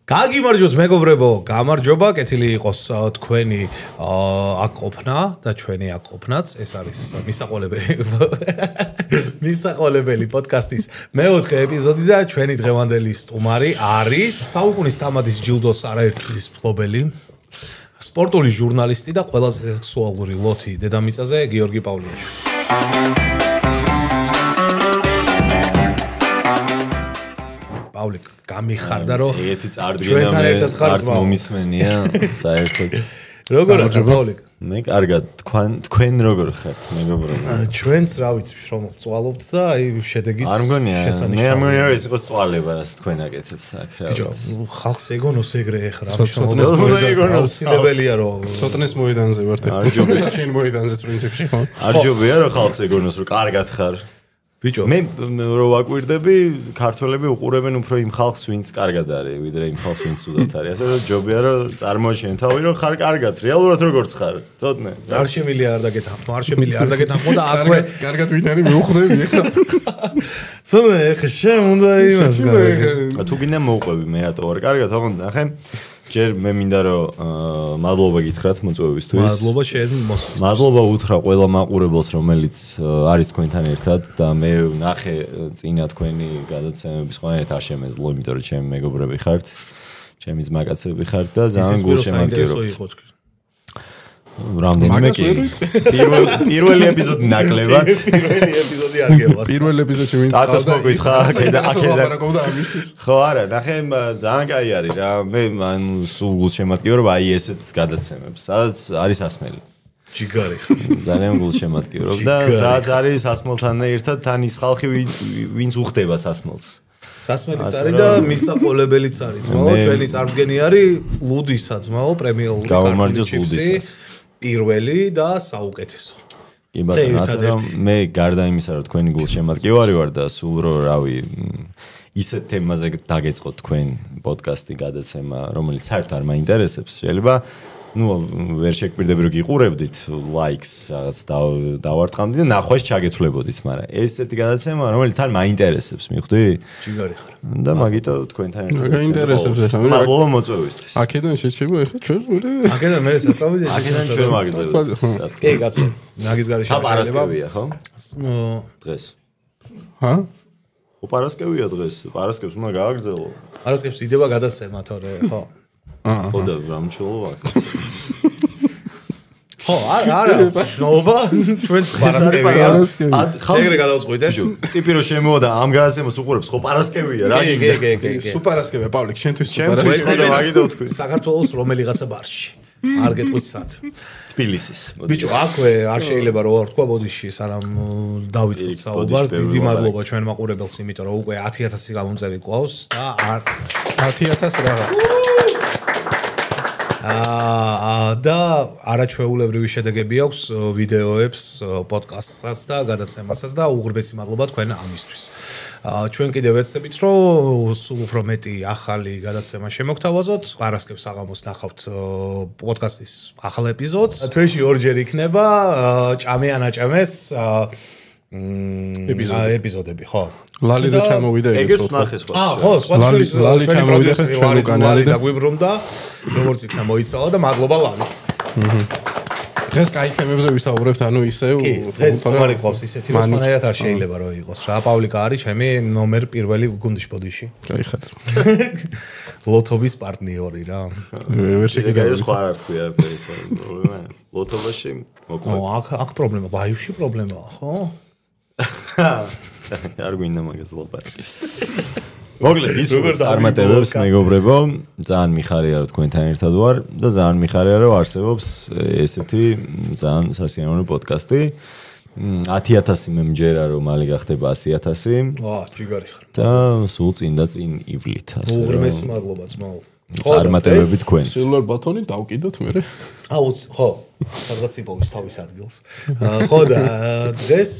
გაგიმარჯოთ მეგობრებო, გამარჯობა, კეთილი იყოს თქვენი აქ ყოფნა და ჩვენი აქ ყოფნაც. ეს არის მისაყოლებელი პოდკასტის მეოთხე ეპიზოდი და ჩვენი დღევანდელი სტუმარი არის საუკუნის თამადის ჯილდოს არაერთგზის მფლობელი, სპორტული ჟურნალისტი და ყველაზე სექსუალური ლოთი დედამიწაზე გიორგი პავლიაშვილი. პავლიკ გამიხარდა რომ ერთი წარდგენა არც მომისმენია საერთოდ როგორ არის პავლიკ მე კარგად თქვენ როგორ ხართ მეგობრებო ჩვენც რა ვიცი რომ წვალობთ და აი შედეგიც არ მგონია მე არ მგონია ეს იყოს წვალება რაც თქვენ აკეთებთ აქ რა ვიცი ხალხს ეგონოს ეგრე ეხლა ცოტნესმოებელია რომ ცოტნეს მოედანზე ვართ არჯობია შენ მოედანზეც პრინციპში ხო არჯობია რომ ხალხს ეგონოს რომ კარგად ხარ ბიჭო მე რო ვაკვირდები ქართველები უყურებენ უფრო იმ ხალხს ვინც კარგად არის ვიდრე იმ ხალხს ვინც უდათ არის ასე რომ ჯობია რომ წარმოაჩენ თავი რომ ხარ კარგად რეალურად როგორც ხარ ცოტნე არ შემილია არ დაგეთანხმო და აქვე კარგად ვინ არის მეუხვდები ეხლა ცოტნე ეხა შენ უნდა იმას თუ გინდა მოვყვები მე რატო ვარ კარგად ოღონდ ნახე ჯერ მე მინდა რომ მადლობა გითხრათ მოწვევისთვის. მადლობა შენ მოსვლის. მადლობა უთხრა ყველა მაყურებელს, რომელიც არის თქვენთან ერთად და მე ნახე წინა თქვენი გადაცემების ყველანაირად არ შემეძლო, იმიტომ რომ ჩემი მეგობრები ხართ, ჩემი ძმაკაცები ხართ და ძალიან გულშემატკივრობთ. რამდენიმე კი. პირველი ეპიზოდი ნაკლებად. პირველი ეპიზოდი არ გელას. პირველ ეპიზოდში ვინც დათოს მოგვითხრა აქედან. ლაპარაკობდა ამისთვის. ხო არა, ნახე ძალიან კაი არის რა. მე სულ გულშემატკივრობ აი ესეთ გადაცემებს, სადაც არის ასმელი. ჯიგარი. ძალიან გულშემატკივრობ და სადაც არის ასმელთან ერთად თან ის ხალხი ვინც უხდება ასმელს. სასმელიც არის და მისაყოლებელიც არის. ძმაო, ჩვენი წარმგენი არის ლუდისა, ძმაო, პრემიალური გამარჯოს ლუდისას. პირველი და საუკეთესო. კი ბატონო, ასე რომ მე გარდა იმისა, რომ თქვენი გულშემატკივარი ვარ და სულ რო რავი ისეთ თემაზე დაგეწყოთ თქვენ პოდკასტი გადაცემა, რომელიც საერთოდ არ მაინტერესებს, შეიძლება ვერ შეგპირდები რომ გიყურებდით ლაიქს რაღაც დავარტყამდი და ნახვას ჩაგეთვლებოდით, მაგრამ ესეთი გადაცემა, რომელიც თან მაინტერესებს, მიხვდი? ჯიგარი ხარ. და მაგითო თქვენთან ერთად. გაინტერესებს ეს. მადლობა მოწვევისთვის. აქედან შეჩება ახლა ჩვენ მე. აქედან მე საწავიდე. აქედან ჩვენ მაგზევთ. კი, კაცო. ნაგის გარეშე პარასკევია, ხო? დღეს. ჰა? ხო პარასკევია დღეს. პარასკევს უნდა გააგრძელო. პარასკევს იდება გადაცემა, თორე, ხო. ხო და რამჩოლო აქ. ხო, არა, შნობა, ჩვენ პარასკევია. ეგრე გადავწყვიტე. ტიპი რომ შემოვა ამ გადაცემას უყურებს, ხო პარასკევია რა. კი. სუ პარასკევია, პავლიკ, შენთვის სუ პარასკევია. მაგითო თქვი. საქართველოს რომელიღაცა ბარში. არ გეტყვით სად. თბილისის. ბიჭო, აქვე არ შეიძლება რომ არ თქვა ბოდიში, სანამ დავიწყოთ საუბარს. დიდი მადლობა ჩვენ მაყურებელს, იმიტომ რომ უკვე 10000 გამომწევი ყავს და 10000 რაღაც. და არაჩვეულებრივი შედეგები აქვს ვიდეოებს, პოდკასტსაც და გადაცემასაც და უღრმესი მადლობა თქვენ ამისთვის. ჩვენ კიდევ ვეცდებით, რომ სულ უფრო მეტი ახალი გადაცემა შემოგთავაზოთ. პარასკევს საღამოს ნახავთ პოდკასტის ახალ ეპიზოდს. თვეში ორჯერ იქნება ჭამე-ანაჭამეს ეპიზოდები, ხო. ლალი რო ჩამოვიდა ეგეც ნახეს ხო? ხო, სხვა შორის ლალი ჩამოვიდა ჩვენი კანალი და გვიბრუნდა, როგორც იქნა მოიცალა და მადლობა ლალის. დღეს კაი თემებზე ვისაუბრებთ, ანუ ისევ დღეს თორე ყავს ისეთი რომ სპანერად არ შეიძლება რომ იყოს რა. პავლიკა არის ჩემი ნომერ პირველი გუნდის ბოდიში. კაი ხარ. ლოთობის პარტნიორი რა. ვერ შეგიძლია ეს სხვა არ თქვია პრობლემა. ლოთობაში მოყვება. აქ პრობლემა, ლაივში პრობლემაა, ხო? არ გვინდა მაგას ლაპარაკის. მოგლედ ის როგორ წარმატებებს მეგობრებო, ძალიან მიხარია რომ თქვენთან ერთად ვარ და ძალიან მიხარია რომ არსებობს ესეთი ძალიან სასიამოვნო პოდკასტი. 10000 მე მჯერა რომ მალე გახდება 100000. ჯიგარი ხარ. და სულ წინ და წინ ივლით ასე. უღრმესი მადლობა ძმაო. წარმატებები თქვენ. Silver button-ი დავკიდოთ მე. ხო, სადღაც იპოვის თავის ადგილს. ხო და დღეს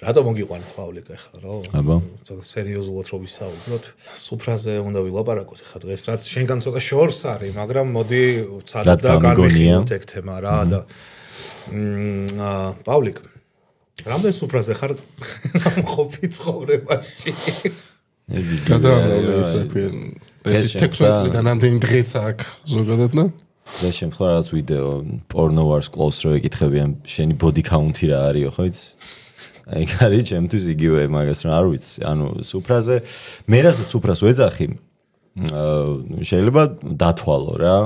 რატო მოგიყვანეთ პავლიკა ახლა რა? აბა. ცოტა სერიოზულად რო ვისაუბროთ. სუფრაზე უნდა ვილაპარაკოთ ახლა დღეს, რაც შენგან ცოტა შორს არის, მაგრამ მოდი ცადად და განვიხილოთ ეგ თემა რა და პავლიკ, რამდენ სუფრაზე ხარ ყოფი ცხოვრებაში? გადაამრავლე ისე ეს ტექსტიდან ამდენი დღეც აქვს ზოგადად და და შემთხვევა რაღაც ვიდეო porno wars close რო ეკითხებიან შენი body count-ი რა არისო ხო იცი აი კარი ჩემთვის იგივე მაგას რა არ ვიცი ანუ სუფრაზე მე რასაც სუფრას ვეძახი შეიძლება დათვალო რა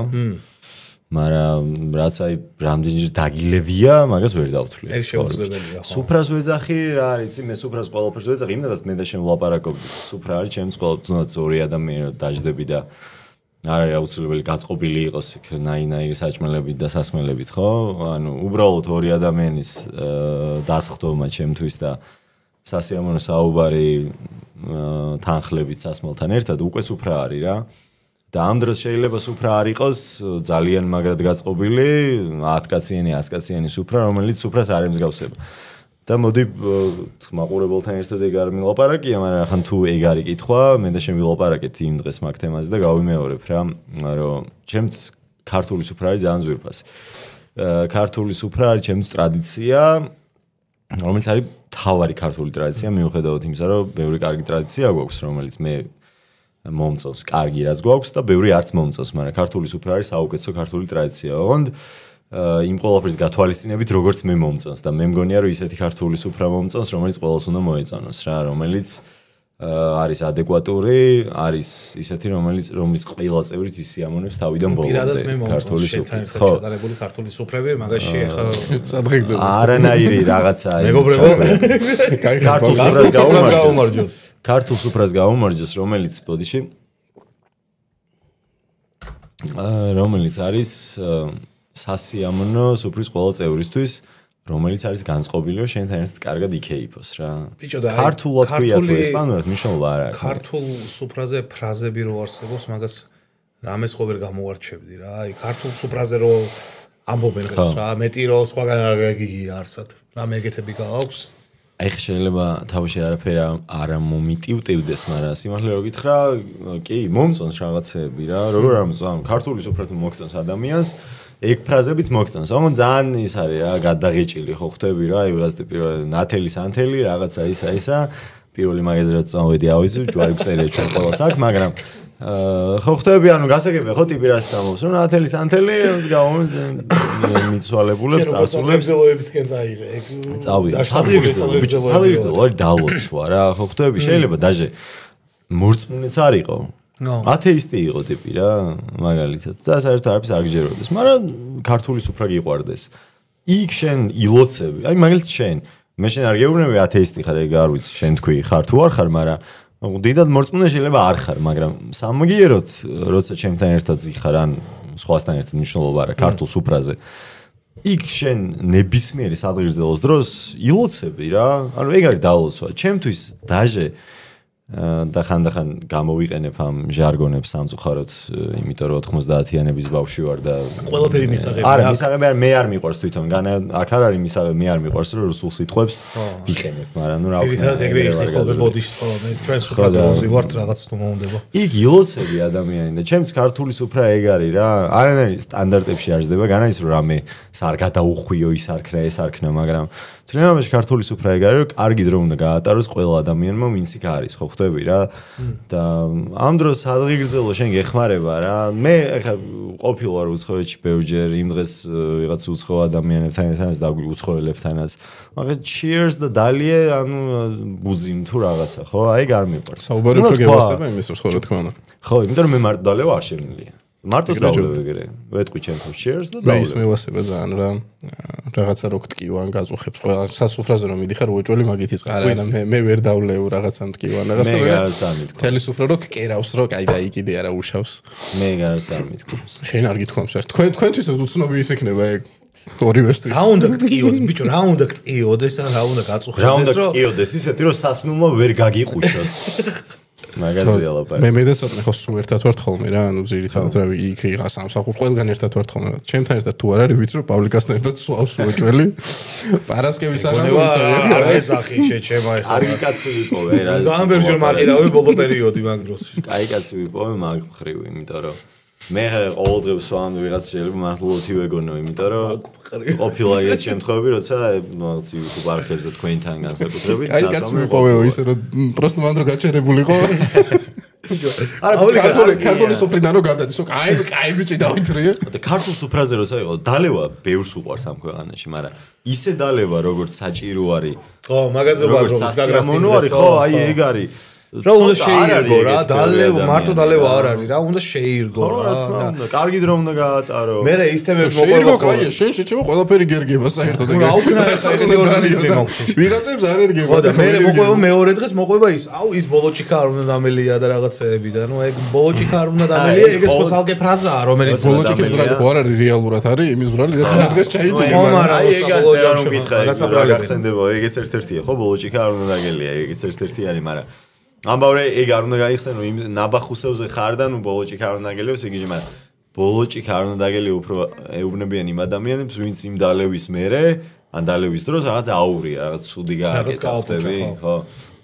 მაგრამ რაც აი რამდენჯერ დაგილებია მაგას ვერ დავთვლი ეს შეუძლებელია ხო სუფრას ვეძახი რა არის იცი მე სუფრას ყველაფერს ვეძახი იმედაც მე და შენ ვლაპარაკობთ სუფრა არის ჩემს ყოველთვის ორი ადამიანი დაждები და არ არის აუცილებელი გაწყობილი იყოს იქ ნაინაირი საჭმელებით და სასმელებით ხო ანუ უბრალოდ ორი ადამიანის დასხდომა ჩემთვის და სასიამოვნო საუბარი თანხლებით სასმელთან ერთად უკვე სუფრა არის რა და ამ დროს შეიძლება სუფრა არ იყოს ძალიან მაგრად გაწყობილი 10 კაციანი 100 კაციანი სუფრა რომელიც სუფრას არ ემსგავსება და მოდი მაყურებელთან ერთად ეგ არ მილაპარაკია მაგრამ ახლა თუ ეგ არის კითხვა მე და შენ ვილაპარაკეთ იმ დღეს მაგ თემაზე და გავიმეორებ რა რომ ჩემს ქართული სუფრა არის ძალიან ძვირფასი ქართული სუფრა არის ჩემს ტრადიცია რომელიც არის თავარი ქართული ტრადიცია მიუხედავად იმისა რომ ბევრი კარგი ტრადიცია გვაქვს რომელიც მე მომწონს კარგი რაც გვაქვს და ბევრი არც მომწონს მაგრამ ქართული სუფრა არის საუკეთესო ქართული ტრადიცია ოღონდ იმ ყველაფრის გათვალისწინებით როგორც მე მომწონს და მე მგონია რომ ისეთი ქართული სუფრა მომწონს რომელიც ყველას უნდა მოეწონოს რა რომელიც არის ადეკვატური არის ისეთი რომლის ყველა წევრიც ისიამოვნებს თავიდან ბოლომდე პირადად მე მომწონს შენთან ერთად ჩატარებული ქართული სუფრები მაგაში ახლა სადღეგრძელო არანაირი რაღაცა მეგობრებო ქართულ სუფრას გაუმარჯოს ქართულ სუფრას გაუმარჯოს რომელიც არის სასიამოვნო სუფრის ყველა წევრისთვის რომელიც არის განწყობილი რომ შენთან ერთად კარგად იქეიფოს რა ბიჭო და ქართულად ქვია თუ ესპანურად მნიშვნელობა არ აქვს ქართულ სუფრაზე ფრაზები რო არსებობს მაგას რამეს ხო ვერ გამოვარჩევდი რა აი ქართულ სუფრაზე რო ამბობენ რა მეტი რო სხვაგან არ გიგია არსად რამე ეგეთები გააქვს აი შეიძლება თავში არაფერი არ მომიტივტივდეს მაგრამ სიმართლე რო გითხრა კი მომწონს რაღაცები რა როგორ არ მომწონს ქართული სუფრა თუ მოგწონს ადამიანს ეგ ფრაზებიც მოგწონს. ოღონდ ძალიან ის არის რა, გადაღეჭილი ხო ხვდები რა, აი ვიღაც პირველ ნათელი სანთელი რაღაცა ისა. პირველი მაგაზე რაც წავედი ავიზი, ჯვარი წერია ჩვენ ყველას აქ, მაგრამ ხო ხვდები, ანუ გასაგებია ხო ტიპი რაც წამობს, რომ ნათელი სანთელი მიცვალებულებს ასულებს. გზელოებისკენ წაიღე. წავიდა. სადღეგრძელო არის დალოცვა რა, ხო ხვდები, შეიძლება დაჟე მორწმუნეც არ იყო. ათეისტი იყო ტიპი რა, მაგალითად. და საერთოდ არაფერს არ გჯეროდეს, მაგრამ ქართული სუფრა გიყვარდეს. იქ შენ ილოცები, აი მაგალითად შენ, მე შენ არ გეუბნები ათეისტი ხარ, ეგ არ ვიცი, შენ თქვი ხარ თუ არ ხარ, მაგრამ დიდად მორწმუნე შეიძლება არ ხარ, მაგრამ სამაგიეროდ, როცა ჩემთან ერთად ზიხარ, ან სხვასთან ერთად მნიშვნელობა არა ქართულ სუფრაზე. იქ შენ ნებისმიერი სადღეგრძელოს დროს ილოცები რა, ანუ ეგ არის დალოცვა. ჩემთვის დაჟე და ხანდახან გამოვიყენებ ამ ჟარგონებს სამწუხაროდ, იმიტომ რომ 90-იანების ბავშვი ვარ და ყველაფერი მისაღებია. არა, მისაღები არ მე არ მიყვარს თვითონ. აქ არ არის მისაღები, მე არ მიყვარს რომ რუსულ სიტყვებს ვიყენებ, მაგრამ ნუ რა ვქნა. ძირითადად ეგრე იხდება ბოდიში ხო, მე ჩვენ სუფრაზე ვართ რაღაც თუ მომდება. იქ ილოცები ადამიანი და ჩემს ქართული სუფრა ეგ არის რა. არანაირი სტანდარტებში არ ჟდება, განაის რომ რამე სარ გადაუხვიო ის არ ქნა, ეს არ ქნა, მაგრამ თლიანობაში ქართული სუფრა ეგ არის, რომ კარგი დრო უნდა გაატაროს ყველა ადამიანმა, ვინც იქ არის, ხო ხვდები რა. და ამ დროს სადღეგრძელო შენ გეხმარება რა. მე ახლა ყოფილი ვარ უცხოეთში ბევრჯერ, იმ დღეს ვიღაც უცხო ადამიანებთანაც და უცხოელებთანაც. მაგრამ cheers და დალიე, ანუ ბუძიმ თუ რაღაცა, ხო? აი ეგ არ მიყვარს. საუბარი უფრო გევასება იმის რომ ხო რა თქმა უნდა. ხო, იმიტომ რომ მე მარტო დალევა არ შემიძლია. მარტოს დავლევ ეგრე. ვეთყვი ჩემთვის cheers და მე ის მევასება ძალიან რა. რაღაცა რო გტკივან გაწუხებს ყველა სასუფრაზე რომ მიდიხარ უეჭველი მაგით იწყარა და მე ვერ დავლევ რაღაცა მტკივან რაღაც და მე თელი სუფრა რო კერავს რო კაი დაიკიდე არა უშავს. მე გარს არ მithქვამს. შენ არ გითქვამს ერთ. თქვენთვისაც უცნობი ის იქნება ეგ. ორივესთვის. რა უნდა გტკიოდ, ბიჭო, რა უნდა გტკიოდეს ან რა უნდა გაწუხებდეს რა უნდა გტკიოდეს ისეთი რომ სასმელმა ვერ გაგიყუჩოს. მაგაზია ლაპარაკი. მე მედეცოტნე ხო სულ ერთად ვართ ხოლმე რა, ანუ ძირითადად რა იქ იღას სამსახურს ყველგან ერთად ვართ ხოლმე. ჩემთან ერთად თუ არ არის ვიცი რომ პავლიკასთან ერთად სულავს უეჭველი. პარასკევის საღამო ისე არ ეძახი შეჩემა ეხლა. კარგი კაცი ვიპოვე რა. ძალიან ბევრჯერ მაყირავე ბოლო პერიოდი მაგ დროს. კაი კაცი ვიპოვე მაგ ხრივ, იმიტომ რომ მე ყოველდღე ვსვამ ვიღაც შეიძლება მართლა ლოთი ვეგონო, იმიტომ რომ ყოფილა ეგეთ შემთხვევები, როცა რაღაც YouTube არხებზე თქვენთან განსაკუთრებით. აი კაცი მიყოვეო ისე რომ პროსტო მან რო გაჩერებულიყო. არა, ქართული სუფრიდან რო გადადის, კაი ბიჭი დავითრიე. და ქართულ სუფრაზე როცა იყო, დალევა ბევრს უყვარს ამ ქვეყანაში, მაგრამ ისე დალევა როგორც საჭირო არის. ხო, მაგაზობა როგორც სასიამოვნო არის, ხო, აი ეგ არის. რა უნდა შეირგო რა, დალევა, მარტო დალევა არ არის რა, უნდა შეირგო რა. კარგი დრო უნდა გაატარო. მე ისთემები მოყვება ხოლმე. შენ შეჩემო ყველაფერი გერგება საერთოდ ეგ. რა უკნა ეს ორგანიზმი მოხდეს. ვიღაცებს არ ერგება. ხო და მე მოყვება მეორე დღეს მოყვება ის, ის ბოლოჭიკა არ უნდა დამელია და რაღაცეები და ნუ ეგ ბოლოჭიკა არ უნდა დამელია, ეგეც ხო ცალკე ფრაზაა, რომელიც ბოლოჭიკის ბრალი ხო არ არის რეალურად არის, იმის ბრალი რაც დღეს ჩაიდგება. აი ეგაც არ უმკითხა, ეგ გახსენდება, ეგეც ერთ-ერთია, ხო ბოლოჭიკა არ უნდა დაგელია, ეგეც ერთ-ერთი არის, მაგრამ ამბავე ეგ არ უნდა გაიხსენო იმ ნაბახუსევზე ხარ და ნუ ბოლოჭიკა არ უნდა დაგელიოს ეგ მაგრამ ბოლოჭიკა არ უნდა დაგელიო უფრო ეუბნებიან იმ ადამიანებს ვინც იმ დალევის მერე ან დალევის დროს რაღაც აურია რაღაც სუდი გააკეთებდი ხო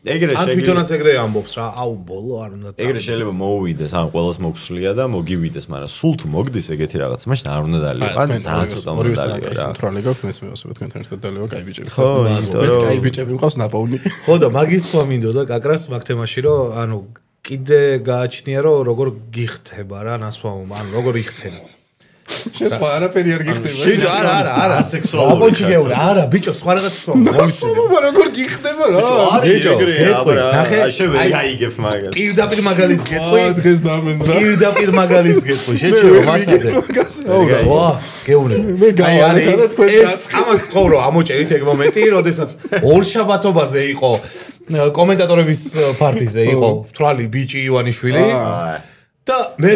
ეგრე შეიძლება თვითონაც ეგრე ამბობს რა აუ ბოლო არ უნდა ეგრე შეიძლება მოუვიდეს ან ყველას მოგვსვლია და მოგივიდეს მაგრამ სულ თუ მოგდის ეგეთი რაღაც მაშინ არ უნდა დალევა ან ძალიან ცოტა უნდა დალევა რა ცენტრალი გაქვს მესმეოსება თქვენთან ერთად დალევა კაი ბიჭები ხო მეც კაი ბიჭები მყავს ნაპოვნი ხო და მაგის თქვა მინდოდა კაკრას მაგ თემაში რომ ანუ კიდე გააჩნია რომ როგორ გიხდება რა ნასვამობა ანუ როგორ იხდება შენ სხვა არაფერი არ გიხდება შენ არა სექსუალური აბოჭი არა ბიჭო სხვა რაღაცა სვამობა როგორ გიხდება რა ბიჭო ნახე შენ ვერ გაიგებ მაგას პირდაპირ მაგალითს გეტყვი დღეს დამენძრა პირდაპირ მაგალითს გეტყვი შენ შეო მაცადე ვა გეუბნები აი არა თქვენ ეს ამას ხოვრო ამოჭერით ეგ მომენტი როდესაც ორ შაბათობაზე იყო კომენტატორების პარტიზე იყო თვალი ბიჭი ივანიშვილი და მე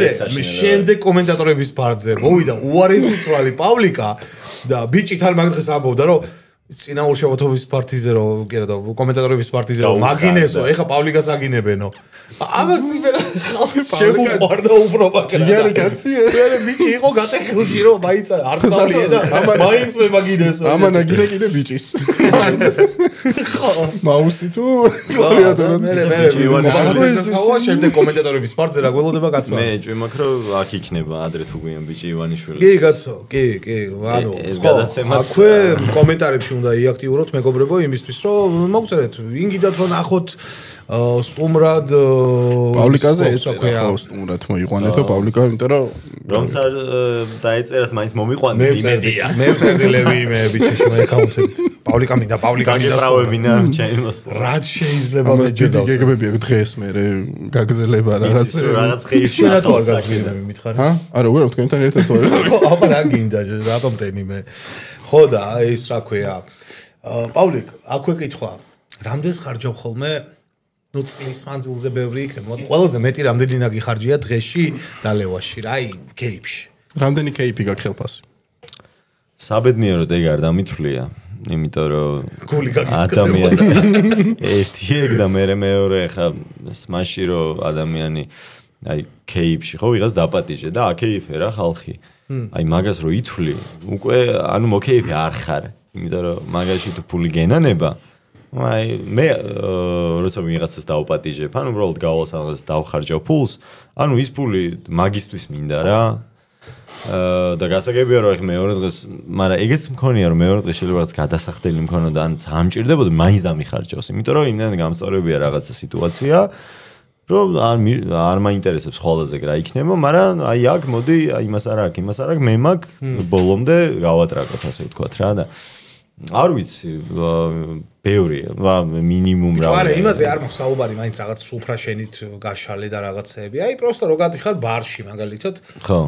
შემდეგ კომენტატორების პარტზე მოვიდა უარესი თვალი პავლიკა და ბიჭი თან მაგ დღეს ამბობდა რომ წინა ურშაბათობის პარტიზე რომ კი რა კომენტატორების პარტიზე რომ მაგინესო ეხა პავლიკას აგინებენო ამას იმერა ხალხი შემოყვარდა უფრო მაგრამ ჯიგარი კაცია მე ბიჭი იყო გატეხილში რომ მაინც არ სწავლია და მაინც მე მაგინესო ამან აგინე კიდე ბიჭის მაუსი თუ კლავიატურა მე შემდეგ კომენტატორების პარტზე რა გველოდება კაცმა მე ჭვიმაქ რომ აქ იქნება ადრე თუ გვიან ბიჭი ივანიშვილი კი კაცო კი ანუ აქვე კომენტარებში უნდა იაქტიუროთ მეგობრებო იმისთვის რომ მოგწერეთ ინგიდათ რომ ნახოთ სტუმრად პავლიკაზე ეცოქია სტუმრად მოიყვანეთო პავლიკა იმიტომ რომ დაეწერათ მაინც მომიყვანეთ იმედია მე ვწერდილები მე ბიჭი მე აკაუნტებით პავლიკა მინდა გაგებრავებინა ჩემს რაც შეიძლება მეჯდა გეგმები აქ დღეს მე გაგზელება რაღაც ხეივში რატო არ გაგზელებები მითხარი ჰა არა უბრალოდ თქვენთან ერთად ვარ აბა რა გინდა რატომ ტენი მე ხო და ეს რა ქვია პავლიკ აქვე კითხვა რამდენს ხარჯობ ხოლმე ნუ წლის მანძილზე ბევრი იქნება ყველაზე მეტი რამდენი ნაგიხარჯია დღეში დალევაში რა აი კეიპში რამდენი კეიპი გაქვს ხელფასი საბედნიეროდ ეგ არ დამითვლია იმიტომ რომ გული გაგისკდება ადამიანი ერთი ეგ და მეორე ხა სმაში რომ ადამიანი აი კეიპში ხო ვიღაც დაპატიჟე და აკეიფე რა ხალხი აი მაგას რო ითვლი უკვე ანუ მოკეიფე არ ხარ იმიტომ რომ მაგაში თუ ფული გენანება აი მე როცა ვიღაცას დავპატიჟებ ანუ უბრალოდ გავალ სადღაც დავხარჯავ ფულს ანუ ის ფული მაგისტვის მინდა რა და გასაგებია რომ ახ მეორე დღეს მაგრამ ეგეც მქონია რომ მეორე დღეს შეიძლება რაღაც გადასახდელი მქონოდა ან სამჭირდებოდა მაინც დამიხარჯავს იმიტომ რომ იმდან გამსწორებია რაღაცა სიტუაცია რომ არ მაინტერესებს ხოლმე რა იქნება, მაგრამ აი აქ მოდი იმას არ აქვს, მე მაგ ბოლომდე გავატრაკოთ ასე ვთქვათ რა და არ ვიცი ბევრი მინიმუმ რა არა იმაზე არ მაქვს საუბარი მაინც რაღაც სუფრა შენით გაშალე და რაღაცეები აი პროსტა რო გადიხარ ბარში მაგალითად ხო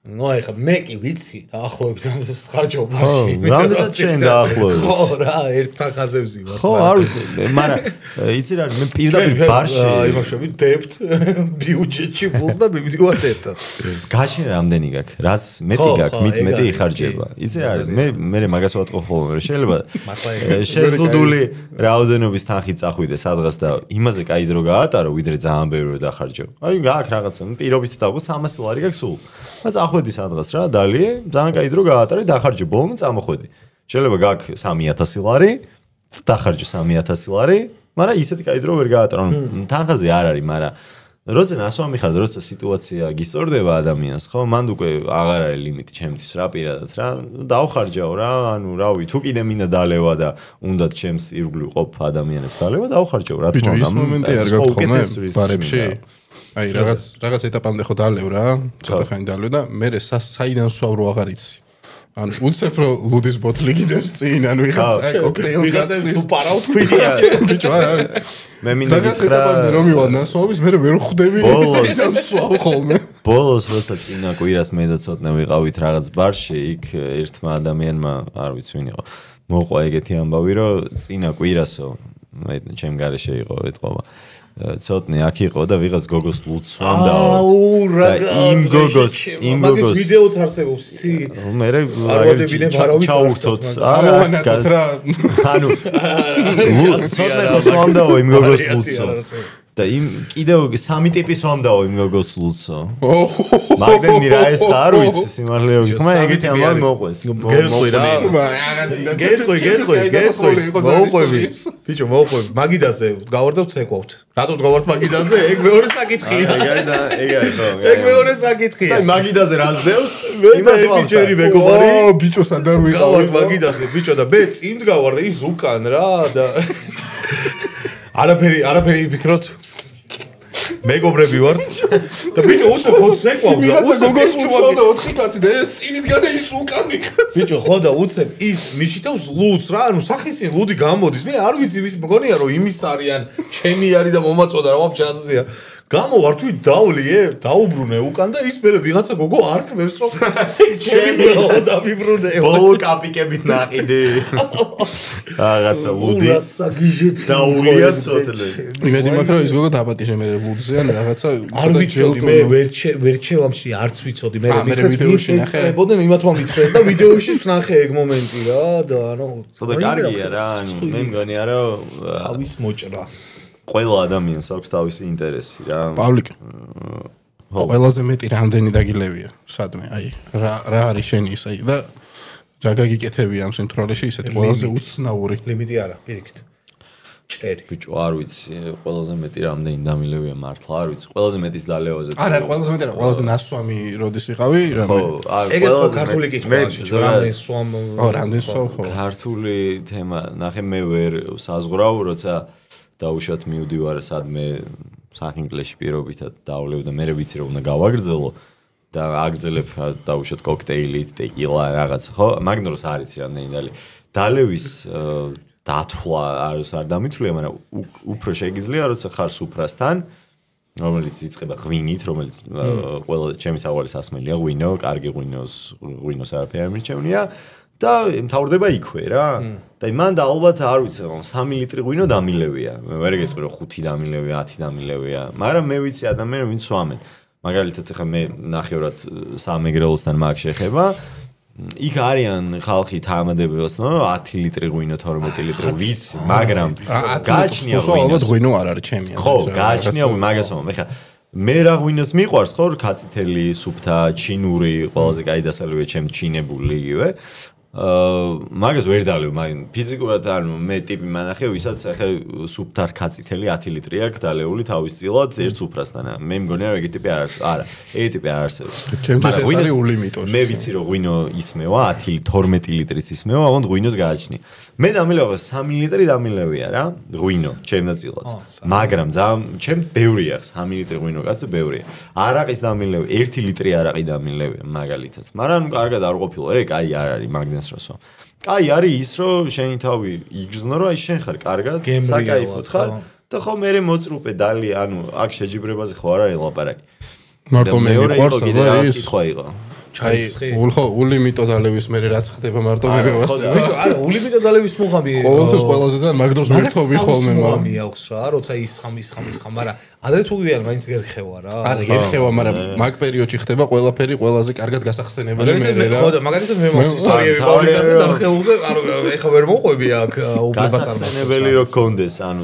ნუ აი ხა მე კი ვიცი დაახლოებით რამდენს ხარჯავ ბარში რამდენსაც შენ დაახლოებით ხო რა ერთ ხაზებზე ვარ ხო არ ვიცი მაგრამ იცი რა მე პირდაპირ ბარში იმაშები დებთ ბიუჯეტში ფულს და მივიდივართ ერთად გაშენ რამდენი გაქვს რაც მეტი გაქვს მით მეტი იხარჯება იცი რა მე მაგას ვატყო ხოლმე შეიძლება შეზღუდული რაოდენობის თანხი წახვიდე სადღაც და იმაზე კაი დრო გაატარო ვიდრე ძალიან ბევრი რო დახარჯო აი გაქვს რაღაცა პირობით დავყო 300 ლარი გაქვს სულ და წახვედი სადღაც რა დალიე ძალიან კაი დრო გაატარე დახარჯე ბოლომდე წამოხვედი შეიძლება გაქვს 3000 ლარი დახარჯე 3000 ლარი მაგრამ ისეთი კაი დრო ვერ გაატარო თანხაზე არ არის მაგრამ როცა ნასვამი ხარ, როცა სიტუაცია გისწორდება ადამიანს, ხო, მანდ უკვე აღარ არის ლიმიტი ჩემთვის რა პირადად რა, დავხარჯაო რა, ანუ რავი, თუ კიდე მინდა დალევა და უნდათ ჩემს ირგვლივ ყოფ ადამიანებს დალევა, დავხარჯაო რა თქმა უნდა. ის მომენტი არ გაქვს ხოლმე ბარებში? აი რაღაც ეტაპამდე ხო დალევ რა, ცოტა ხანი დალევ და მე საიდან სვავრო აღარ იცი. ანუ უცებ რო ლუდის ბოთლი გიდევს წინ, ანუ ვიღაცა კოქტეილს გასწრის თუ პარავ თქვია. ბიჭო არა. მე მინდა გითხრა რომ მივანა სვავის, მე ვერ ხვდები საიდან სვავ ხოლმე. ბოლოს როცა წინა კვირას მე და ცოტნე ვიყავით რაღაც ბარში, იქ ერთმა ადამიანმა, არ ვიცი ვინ იყო, მოყვა ეგეთი ამბავი, რომ წინა კვირასო, მე ჩემ გარეშე იყო ეთყობა. ცოტნე აქ იყო და ვიღაც გოგოს ლუც სვამდაო. რა გოგოს მაგის ვიდეოც არსებობს, იცი? მე ჩაურთოთ. რა. ანუ ცოტნე სვამდაო იმ გოგოს ლუცო. და იმ კიდევ სამი ტიპის სვამდაო იმ გოგოს ლუცო. მაგდენი რა ეს არ ვიცი სიმართლეობით. ხმა ეგეთი ამბავი მოყვეს. გეტყვი რა. გეტყვი. მოყვები. ბიჭო მოყვები. მაგიდაზე გავარდავთ ცეკვავთ. რატო გავარდ მაგიდაზე? ეგ მეორე საკითხია. ეგ არის ხო. ეგ მეორე საკითხია. და მაგიდაზე რა ზდევს? იმას ერთი ჩერი მეგობარი. ბიჭო სადარ ვიყავართ მაგიდაზე ბიჭო და მე წინ გავარდა ის უკან რა და არაფერი ფიქრობთ მეგობრები ვართ და ბიჭო უცებ ხოც ეკვავდა უცებ გოგოს უცებ 4 კაცი და ეს წინით გადა ის უკანი ბიჭო ხო და უცებ ის მიშიტავს ლუდს რა ანუ სახისინ ლუდი გამოდის მე არ ვიცი ვის მგონია რომ იმის არიან ჩემი არის და მომაწოდა რა ვაფშე გამოვართვი დავლიე დაუბრუნე უკან და ის მერე ვიღაცა გოგო ართმევს რომ ჩემი დავიბრუნე ბოლო კაპიკებით ნაყიდი რაღაცა ლუდი გასაგიჟეთ დაულია ცოტლე იმედი მაქვს რომ ის გოგო დაპატიჟე მე ლუდზე ან რაღაცა არ ვიცოდი მე ვერჩევამში არც ვიცოდი მე ვიდეოში ნახებოდნენ იმათმა მითხრეს და ვიდეოში ვნახე ეგ მომენტი რა და ანუ ცოტა კარგია რა ანუ მე მგონია რომ ავის მოჭრა ყველა ადამიანს აქვს თავისი ინტერესი რა. პავლიკ. ყველაზე მეტი რამდენი დაგილევია სადმე. აი რა არის შენი ის აი და რა გაგიკეთებია ამ სიმთვრალეში ისეთი ყველაზე უცნაური ლიმიტი არა, პირიქით. ჭერი. ბიჭო, არ ვიცი, ყველაზე მეტი რამდენი დამილევია მართლა, არ ვიცი, ყველაზე მეტის დალევაზე. არა, ყველაზე მეტი რა, ყველაზე ნასვამი როდის იყავი, ხო, ეგეც ხო ქართული კითხვაა, რამდენი სვამ. ხო, რამდენი სვამ ხო. ქართული თემა, ნახე მე ვერ საზღვრავ, როცა დაუშვათ მივდივარ სადმე საფინგლეში პირობითად დავლევ და მე ვიცი რომ უნდა გავაგრძელო და აგრძელებ დაუშვათ კოქტეილით, ტეკილა რაღაც ხო? მაგნ დროს არ იცი რამდენი დალევის დათვლა არ დამითვლია, მაგრამ უფრო შეგიძლია როცა ხარ სუფრასთან რომელიც იწყება ღვინით, რომელიც ყველა ჩემი საყვარელი სასმელია, ღვინო, კარგი ღვინოს არაფერი არ მიჩევნია და მთავრდება იქვე რა. და მან და ალბათ არ ვიცი, 3 ლიტრი ღვინო დამილევია. მე ვერ გეტყვი რომ 5 დამილევია, 10 დამილევია, მაგრამ მე ვიცი ადამიანები ვინც სვამენ. მაგალითად ახლა მე ნახევრად სამეგრელოსთან მაგ შეხება. იქ არიან ხალხი თამადებელს, 10 ლიტრი ღვინო, 12 ლიტრი ვიცი, მაგრამ გააჩნია ღვინო არ არის ჩემი. ხო, გააჩნია მაგას ვამბობ. ეხლა მე რა ღვინოს მიყვარს ხო, კაციტელი, სუფთა, ჩინური, ყველაზე კაი დასალევია ჩემ ჩინებული იგივე. მაგას ვერ დალევ, მაგრამ ფიზიკურად ანუ მე ტიპი მანახე, ვისაც ახლა სუფთარ კაციტელი 10 ლიტრი აქვს დალეული თავისწილად ერთ სუფრასთან. მე მგონია რომ ეგ ტიპი არ არის. არა, ეგ ტიპი არ არსებობს. ჩემთვის ეს არის ულიმიტო. მე ვიცი რომ ღვინო ისმევა 12 ლიტრის ისმევა, აღონ ღვინოს გააჩნია. მე დამილევ 3 ლიტრი დამილევია რა, ღვინო, ჩემნაწილად. მაგრამ ჩემ ბევრია 3 ლიტრი ღვინო კაცი ბევრია. არაყის დამილევ 1 ლიტრი არაყი დამილევია მაგალითად. მაგრამ კარგად არ ყოფილა, რა, კაი არ არის მაგდენს როსო. კაი არის ის რომ შენი თავი იგრძნო რომ აი შენ ხარ კარგად, საკაიფოდ ხარ და ხო მე მოწრუპე დალი, ანუ აქ შეჯიბრებაზე ხო არ არის ლაპარაკი. მარტო მე მიყვარს რა კითხვა იყო. ჩაიცხი. ულიმიტო დალევის მე რაც ხდება მარტო მეგებას. ბიჭო, არა, ულიმიტო დალევის მუღამი. ყოველთვის ყველაზე ძალიან მაგდროს მეთხოვი ხოლმე მუღამი აქვს რა, როცა ისხამ, მაგრამ ადრე თუ ვიარ მაინც გერხევა რა. არა, გერხევა, მაგრამ მაგ პერიოდში ხდება ყველაფერი ყველაზე კარგად გასახსენებელი მე რა. ხო და მაგალითად მე მოს ისტორიები პავლიკაზე დამხეულზე, ანუ ეხა ვერ მოყვები აქ უბრალოდ გასახსენებელი რო კონდეს, ანუ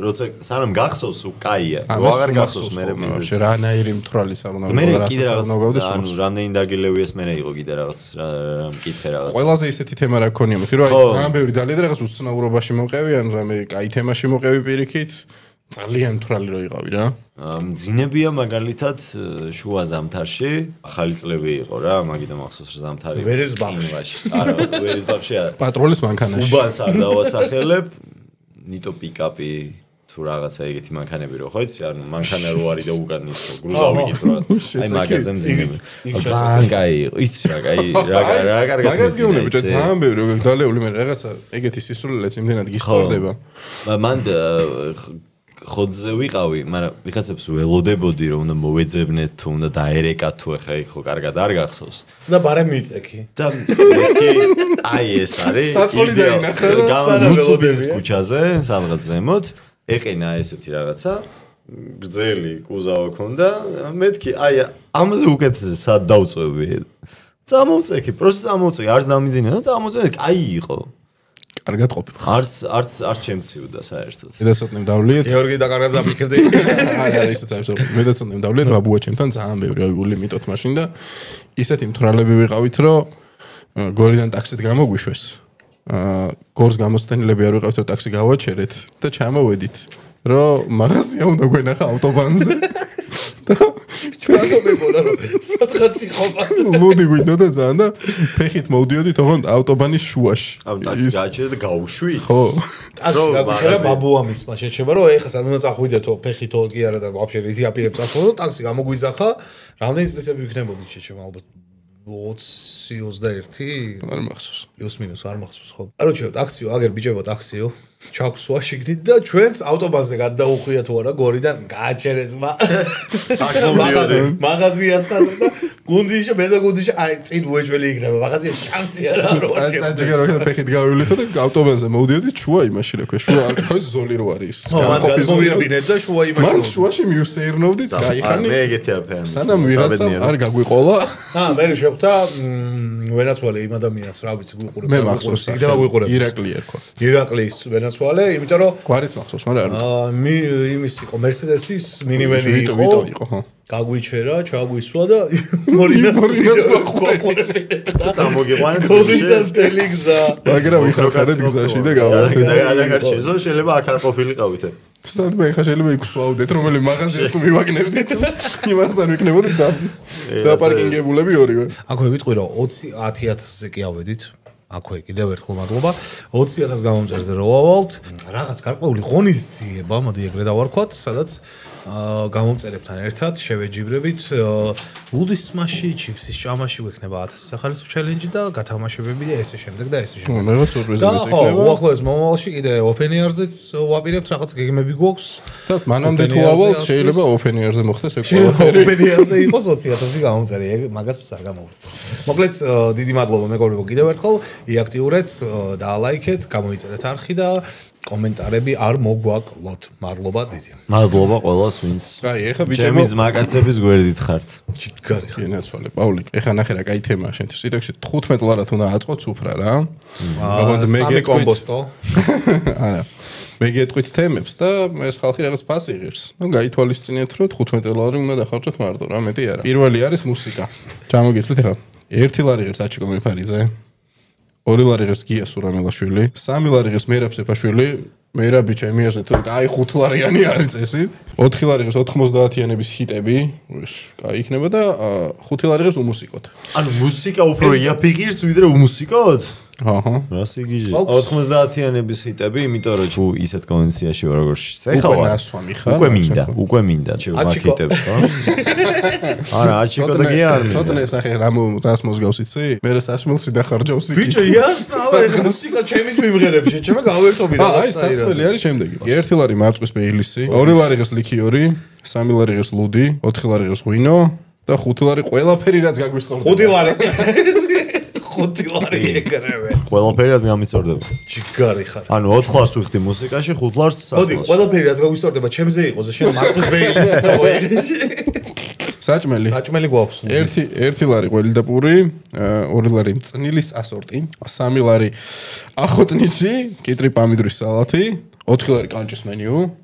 როცა სანამ გახსოვს უკაია. აღარ გახსოვს მე მე რანაირი მთვრალის არ უნდა გაგავდეს. ანუ რამდენი დაგილევიეს მე იყო კიდე რაღაც მკითხე რაღაც. ყველაზე ისეთი თემა რა გქონია, მეტყვი რომ აი ძალიან ბევრი დალია და რაღაც უცნაურობაში მოყევი, ან რამე კაი თემაში მოყევი პირიქით. ძალიან მთვრალი რო იყავი რა. მძინებია მაგალითად შუა ზამთარში, ახალი წლები იყო რა, მაგიდან მახსოვს ზამთარი. ვერესბახში. არა, ვერესბახში არა. პატროლის მანქანაში. უბანს არ დავასახელებ. ნიტო პიკაპი თუ რაღაცა ეგეთი მანქანები რო ხო იცი, ანუ მანქანა რო არის და უკან ის გრუზავი კი რაღაც. აი მაგაზე მძინები. ძალიან კაი იყო. იცი რა, კაი, რა კარგად. მაგას გეუბნები, ბიჭო, ძალიან ბევრი დალეული მე რაღაცა ეგეთი სისულელეც იმდენად გიხსოვდება. მან ხოძზე ვიყავი, მაგრამ ვიღაცებს ველოდებოდი რომ უნდა მოვეძებნეთ თუ უნდა დაერეკათ თუ ახლა ხო კარგად არ გახსოვს. და ბარემ მიწექი. და მეთქი აი ეს არის. საწოლი დაინახა და ლუცუბის ქუჩაზე, სადღაც ზემოთ, ეყინა ესეთი რაღაცა. გრძელი კუზავა ქონდა. მეთქი აი ამაზე უკეთესე სად დავწვევი. წამოვწექი, პროსტ წამოვწექი, არც დამიძინა და წამოვწექი, აი იყო. კარგად ყოფილიყო. არც ჩემციუდა საერთოდ. მედაცოტნემ დავლიეთ. გეორგი და კარგად დაფიქრდი. არა, ისეც არის. მედაცოტნემ დავლიეთ, ბაბუა ჩემთან ძალიან ბევრი აიგული მიტოთ მაშინ და ისეთი მთვრალები ვიყავით, რომ გორიდან ტაქსით გამოგვიშვეს. გორს გამოსტენილები არ ვიყავით, რომ ტაქსი გავაჩერეთ და ჩამოვედით, რომ მაღაზია უნდა გვენახა ავტობანზე. ჩვენადობებოდა რომ სათხაც იყობა. ლუდი გვინდოდა ძალიან და ფეხით მოვდიოდით ოღონდ ავტობანის შუაში. ამ ტაქსი გააჩერე და გაუშვი. ხო. ტაქსი გაგვიჩერა ბაბუამის მაშინ შეება რომ ეხლა სად უნდა წახვიდეთო ფეხითო კი არა და ვაფშე ისი აპირებ წახვიდო ტაქსი გამოგვიზახა რამდენი წლისები ვიქნებოდი შეჩემ ალბათ 20-21 არ მახსოვს. პლუს მინუს არ მახსოვს ხო. კაროჩე ტაქსიო აგერ ბიჭებო ტაქსიო ჩაგვსვა შიგნით და ჩვენც ავტობანზე გადაუხვია თუ არა გორიდან გააჩერეს მაღაზიასთან და გუნდიში მე და გუნდიში აი წინ უეჭველი იქნება მაღაზია შანსი არა წაჭიგა რო ფეხით გავივლითო და ავტობანზე მოვდიოდი შუა იმაში რა ქვია შუა ხო ზოლი რო არის გამოვიდნენ და შუა იმაში მან შუაში მივსეირნოვდით გაიხანი მე ეგეთი აფერი სანამ ვიღაცა არ გაგვიყოლა მე შეხვდა ვენაცვალე იმ ადამიანს რა ვიცი გვიყურებ მე მახსოვს იქნება გვიყურებ ირაკლი ერქვა ირაკლის ვენაცვალე იმიტომ რომ გვარიც მახსოვს მაგრამ არ იმის იყო მერსედესის მინივენი იყო ვიტო იყო ხო გაგვიჩერა, ჩაგვისვა და მორინას წამოგიყვანეთ გორიდან ტელიგზა. მაგრამ ვიხარხარეთ გზაში და გადაგარჩენს, რომ შეიძლება აქ არ ყოფილიყავით. სადმე ხა შეიძლება იქ ვსვავდეთ, რომელი მაღაზიას თუ მივაგნებდით, იმასთან ვიქნებოდით და პარკინგებულები ორივე. აქვე ვიტყვი რომ 10,000-ზე კი ავედით. აქვე კიდევ ერთხელ მადლობა 20,000 გამომწერზე რო ავალთ რაღაც გარკვეული ღონისძიება მოდი ეგრე დავარქვათ სადაც გამომწერებთან ერთად შევეჯიბრებით ბუდიზმაში ჩიფსის ჭამაში ვექნება 1000 სახალისო ჩელენჯი და გათამაშებები ესე შემდეგ და ესე შემდეგ რაღაც სურპრიზები იქნება უახლოეს მომავალში კიდე open air-ზეც ვაპირებთ რაღაც გეგმები გვაქვს და მანამდე თუ ავალთ შეიძლება open air-ზე მოხდეს ეგ ყველაფერი open air-ზე იყოს 20,000 გამომწერი მაგასაც არ გამოვრიცხავ მოკლედ დიდი მადლობა მეგობრებო კიდევ ერთხელ იაქტიურეთ დაალაიქეთ გამოიწერეთ არხი და კომენტარები არ მოგვაკლოთ. მადლობა დიდი. მადლობა ყველას ვინც. აი, ეხა ბიჭებო, ჩემი ძმაკაცების გვერდით ხართ. ჩიგარი ხარ. ენაცვალე, პავლიკ. ეხა ნახე რა, კაი თემაა შენთვის. სიტექსში 15 ლარად უნდა აწყოთ სუფრა რა. მაგოდ მე გეკომბოსტო. არა. მე გეტყვით თემებს და ეს ხალხი რაღაც ფასი იღებს. ნუ გაითვალისწინეთ, რომ 15 ლარი უნდა დახარჯოთ მარტო რა, მეტი არა. პირველი არის მუსიკა. ჩამოგიწვით ეხა. 1 ლარი იღებს აჩიკო მეფარიძე. 2 ლარი იღებს გია სურამელაშვილი, 3 ლარი იღებს მერაბ სეფაშვილი, მერაბი ჩემი აზრით, აი 5 ლარიანი არის წესით. 4 ლარი იღებს 90-იანების ჰიტები, კაი იქნება და 5 ლარი იღებს უმუსიკოთ. ანუ მუსიკა უფრო იაფიღირს ვიდრე უმუსიკოთ? აჰა. რას იგიჟე? 90-იანების ჰიტები, იმიტომ რომ თუ ისეთ კონვენციაში ვარ როგორ შეხავარ. უკვე ნასვამი ხარ. უკვე მინდა შევაკეთებს ხო? არა, აჩიკო და გია არ მინდა. ცოტნე სახე რას მოსგავს იცი? მე სასმელში დახარჯავს იქ. ბიჭო, იასნავა, ეხა მუსიკა ჩემით მიმღერები, შეჩემა გავერთობი რა. აი, სასმელი არის შემდეგი. 1 ლარი მარწყვის პეილისი, 2 ლარი იღებს ლიქიორი, 3 ლარი იღებს ლუდი, 4 ლარი იღებს ღვინო და 5 ლარი ყველაფერი რაც გაგვისწორდება. 5 ლარი. 5 ლარი ეგრევე. ყველაფერი რაც გამისწორდება. ჩიგარი ხარ. ანუ 4 ლარს ვიხდი მუსიკაში, 5 ლარს მოდი, ყველაფერი რაც გაგვისწორდება, ჩემზე იყოს და შენ მარწყვის პეილისიც მოიგეში. საჭმელი გვაქვს. 1 ლარი ყველი და პური, 2 ლარი მწნილის ასორტი, 3 ლარი ახოტნიჩი, კიტრი პამიდრის სალათი, 4 ლარი კანჭის მენიუ,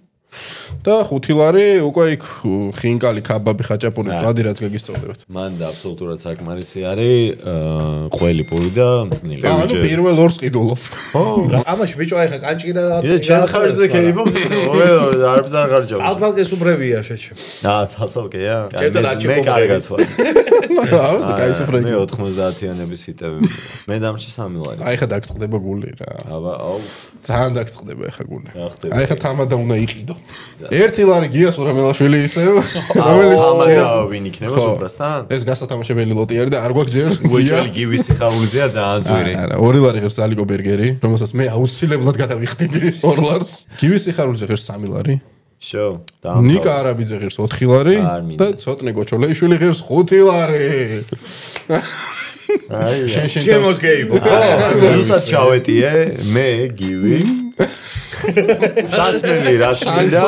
და 5 ლარი უკვე იქ ხინკალი, ქაბაბი, ხაჭაპური, მწვადი რაც გაგისწორდებათ. მან და აბსოლუტურად საკმარისი არის ყველი პური და მწნილი. ანუ პირველ ორს ყიდულობ. ხო, ამაში ბიჭო ახლა კანჭკიდან რაღაცა. ჩენ ხარზე ქეიბობს ისე, არ ბზარ ხარჯავს. ცალცალკე სუბრებია შეჩე. ცალცალკეა. მე კარგად ვარ. აუს კაი სუფრები. მე 90-იანების ჰიტები. მე დამჭი 3 ლარი. აი ხა დაგწყდება გული რა. აბა, აუ. ძალიან დაგწყდება ხა გული. აი ხა თამადა უნდა იყიდო. 1 ლარი გიას ურამელაშვილი ისევ. რომელიც თამადა ვინ იქნება სუფრასთან? ეს გასათამაშებელი ლოტი არის და არ გვაქვს ჯერ. უეჭველი გივისი ხაულზეა ძალიან ძვირი. არა, 2 ლარი ღირს ალიკო ბერგერი, რომელსაც მე აუცილებლად გადავიხდიდი 2 ლარს. გივისი ხარულზე ღირს 3 ლარი. შო, ნიკა არაბიძე ღირს 4 ლარი და ცოტნე გოჩოლეიშვილი ღირს 5 ლარი. აი, ჩემო გეიბო. ზუსტად ჩავეტიე, მე გივი. სასმელი რაც მინდა,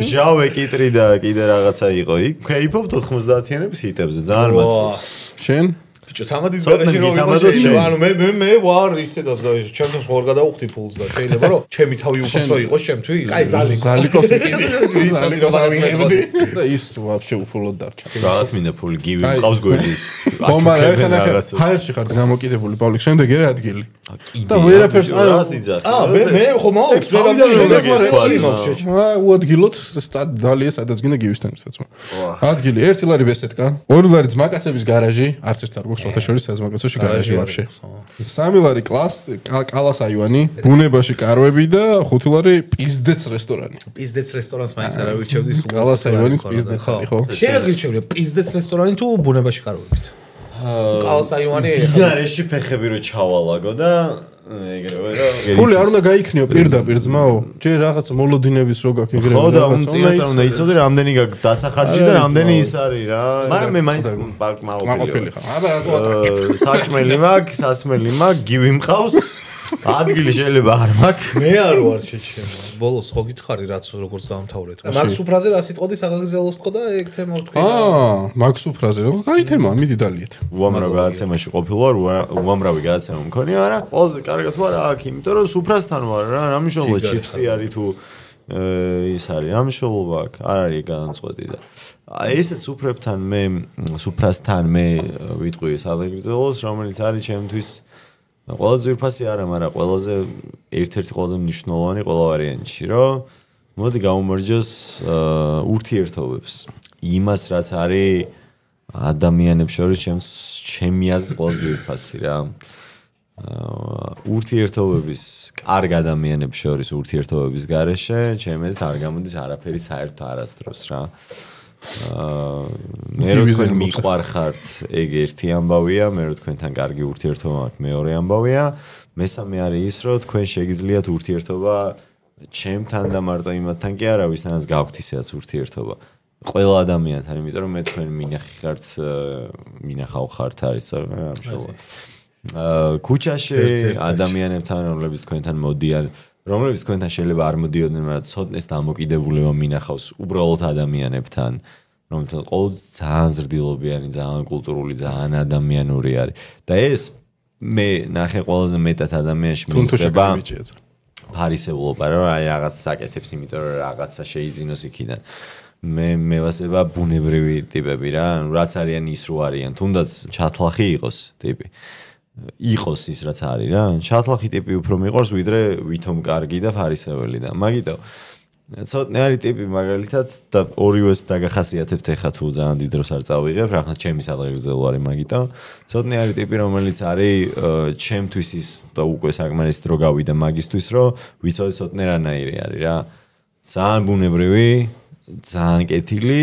ჟავე კიტრი და კიდე რაღაცა იყო იქ. ვქეიფობთ 90-იანების ჰიტებზე, ძალიან მაწყობს. შენ? ბიჭო, თამადის გარეშე რომ ვიყო, ანუ მე ვარ ისე და ჩემთვის ხوار გადავხდი ფულს და შეიძლება რომ ჩემი თავი უფასო იყოს ჩემთვის. აი ზალიკოს მიყიდი. ზალიკოს ავიღებდი და ის ვაფშე უფულოდ დარჩა. რაღაც მინდა ფული გივი მყავს გვერდით. ხომარა ეხლა ჰაერში ხარ გამოკიდებული პავლიკ შემდეგ ერე ადგილი. და ვერაფერს რას იძახი? მე ხომ აქვს ვერაფერს უადგილოთ დალია სადაც გინდა გივისთან ისეცმა. ადგილი 1 ლარი ბესეთკა, 2 ლარი ძმაკაცების გარაჟი, არც ერთს არ გვაქვს ოთაშორის საზმაკაცოში გარაჟი ვაფშე. 3 ლარი კალას აივანი, ბუნებაში კარვები და 5 ლარი პიზდეც რესტორანი. პიზდეც რესტორანს მაინც არ ავირჩევდი სულ. კალას აივანის პიზდეც არის ხო? შენ რა გირჩევია პიზდეც რესტორანი თუ ბუნებაში კარვებით? კალას აივანი გარეში ფეხები რო ჩავალაგო და ეგრევე რა. ფული არ უნდა გაიქნიო პირდაპირ ძმაო. ჯერ რაღაც მოლოდინების რო გაქვს ეგრევე. ხო და წინასწარ უნდა იცოდე რამდენი დასახარჯი და რამდენი ის არის რა. მაგრამ მე მაინც მაყოფილი ხარ. აბა რატო საჭმელი მაქვს, სასმელი მაქვს, გივი მყავს. ადგილი შეიძლება არ მაქვს. მე არ ვარ შეჩემო. ბოლოს ხო გითხარი რაც როგორც დაამთავრეთ. მაქს უფრაზე რა სიტყოდი საგაგზავნოს თქო და ეგ თემა ვთქვი. მაქს უფრაზე. კაი თემა, მიდი დალიეთ. უამრავ გადაცემაში ყოფილვარ, უამრავი გადაცემა მქონია, არა? ყველაზე კარგად ვარ აქ, იმიტომ რომ უფრასთან ვარ რა, რა მნიშვნელობა ჩიპსი არის თუ ის არის, რა მნიშვნელობა აქვს? არ არის განწყვეტი და ესეც უფრასთან მე ვიტყვი საგაგზავნოს, რომელიც არის ჩემთვის ყველაზე ძვირფასი არა, მაგრამ ყველაზე ერთ-ერთი ყველაზე მნიშვნელოვანი ყველა ვარიანტში, რომ მოდი გავუმარჯოს ურთიერთობებს. იმას რაც არის ადამიანებს შორის ჩემი აზრით ყველაზე ძვირფასი რა. ურთიერთობების, კარგ ადამიანებს შორის ურთიერთობების გარეშე ჩემი აზრით არ გამოდის არაფერი საერთოდ არასდროს რა. მე რო თქვენ მიყვარხართ, ეგ ერთი ამბავია, მე რო თქვენთან კარგი ურთიერთობა მაქვს, მეორე ამბავია, მესამე არის ის, რომ თქვენ შეგიძლიათ ურთიერთობა ჩემთან და მარტო იმათთან კი არა, ვისთანაც გაქვთ ისედაც ურთიერთობა. ყველა ადამიანთან, იმიტომ რომ მე თქვენ მინახავ ხართ არის რა მშოვა. ქუჩაში ადამიანებთან, რომლებიც თქვენთან მოდიან, რომლებიც თქვენთან შეიძლება არ მოდიოდნენ, მაგრამ ცოტნეს დამოკიდებულება მინახავს უბრალოდ ადამიანებთან, რომელთაც ყოველთვის ძალიან ზრდილობიანი, ძალიან კულტურული, ძალიან ადამიანური არის. და ეს მე ნახე ყველაზე მეტად ადამიანში მიიღება ფარისეულობა, რომ აი რაღაც საკეთებს, იმიტომ რომ რაღაცა შეიძინოს იქიდან. მე ვასება ბუნებრივი ტიპები რა, რაც არიან ის რო არიან, თუნდაც ჩათლახი იყოს ტიპი. იყოს ის რაც არის რა. ჩათლახი ტიპი უფრო მიყვარს ვიდრე ვითომ კარგი და ფარისეველი და მაგიტო ცოტნე არის ტიპი მაგალითად და ორივეს დაგახასიათებთ ეხა თუ ძალიან დიდ დროს არ წავიღებ, რაღაც ჩემი საგრძელო არის მაგიტო. ცოტნე არის ტიპი რომელიც არის ჩემთვის ის და უკვე საკმარისი დრო გავიდა მაგისთვის რომ ვიცოდი ცოტნე რანაირი არის რა. ძალიან ბუნებრივი, ძალიან კეთილი,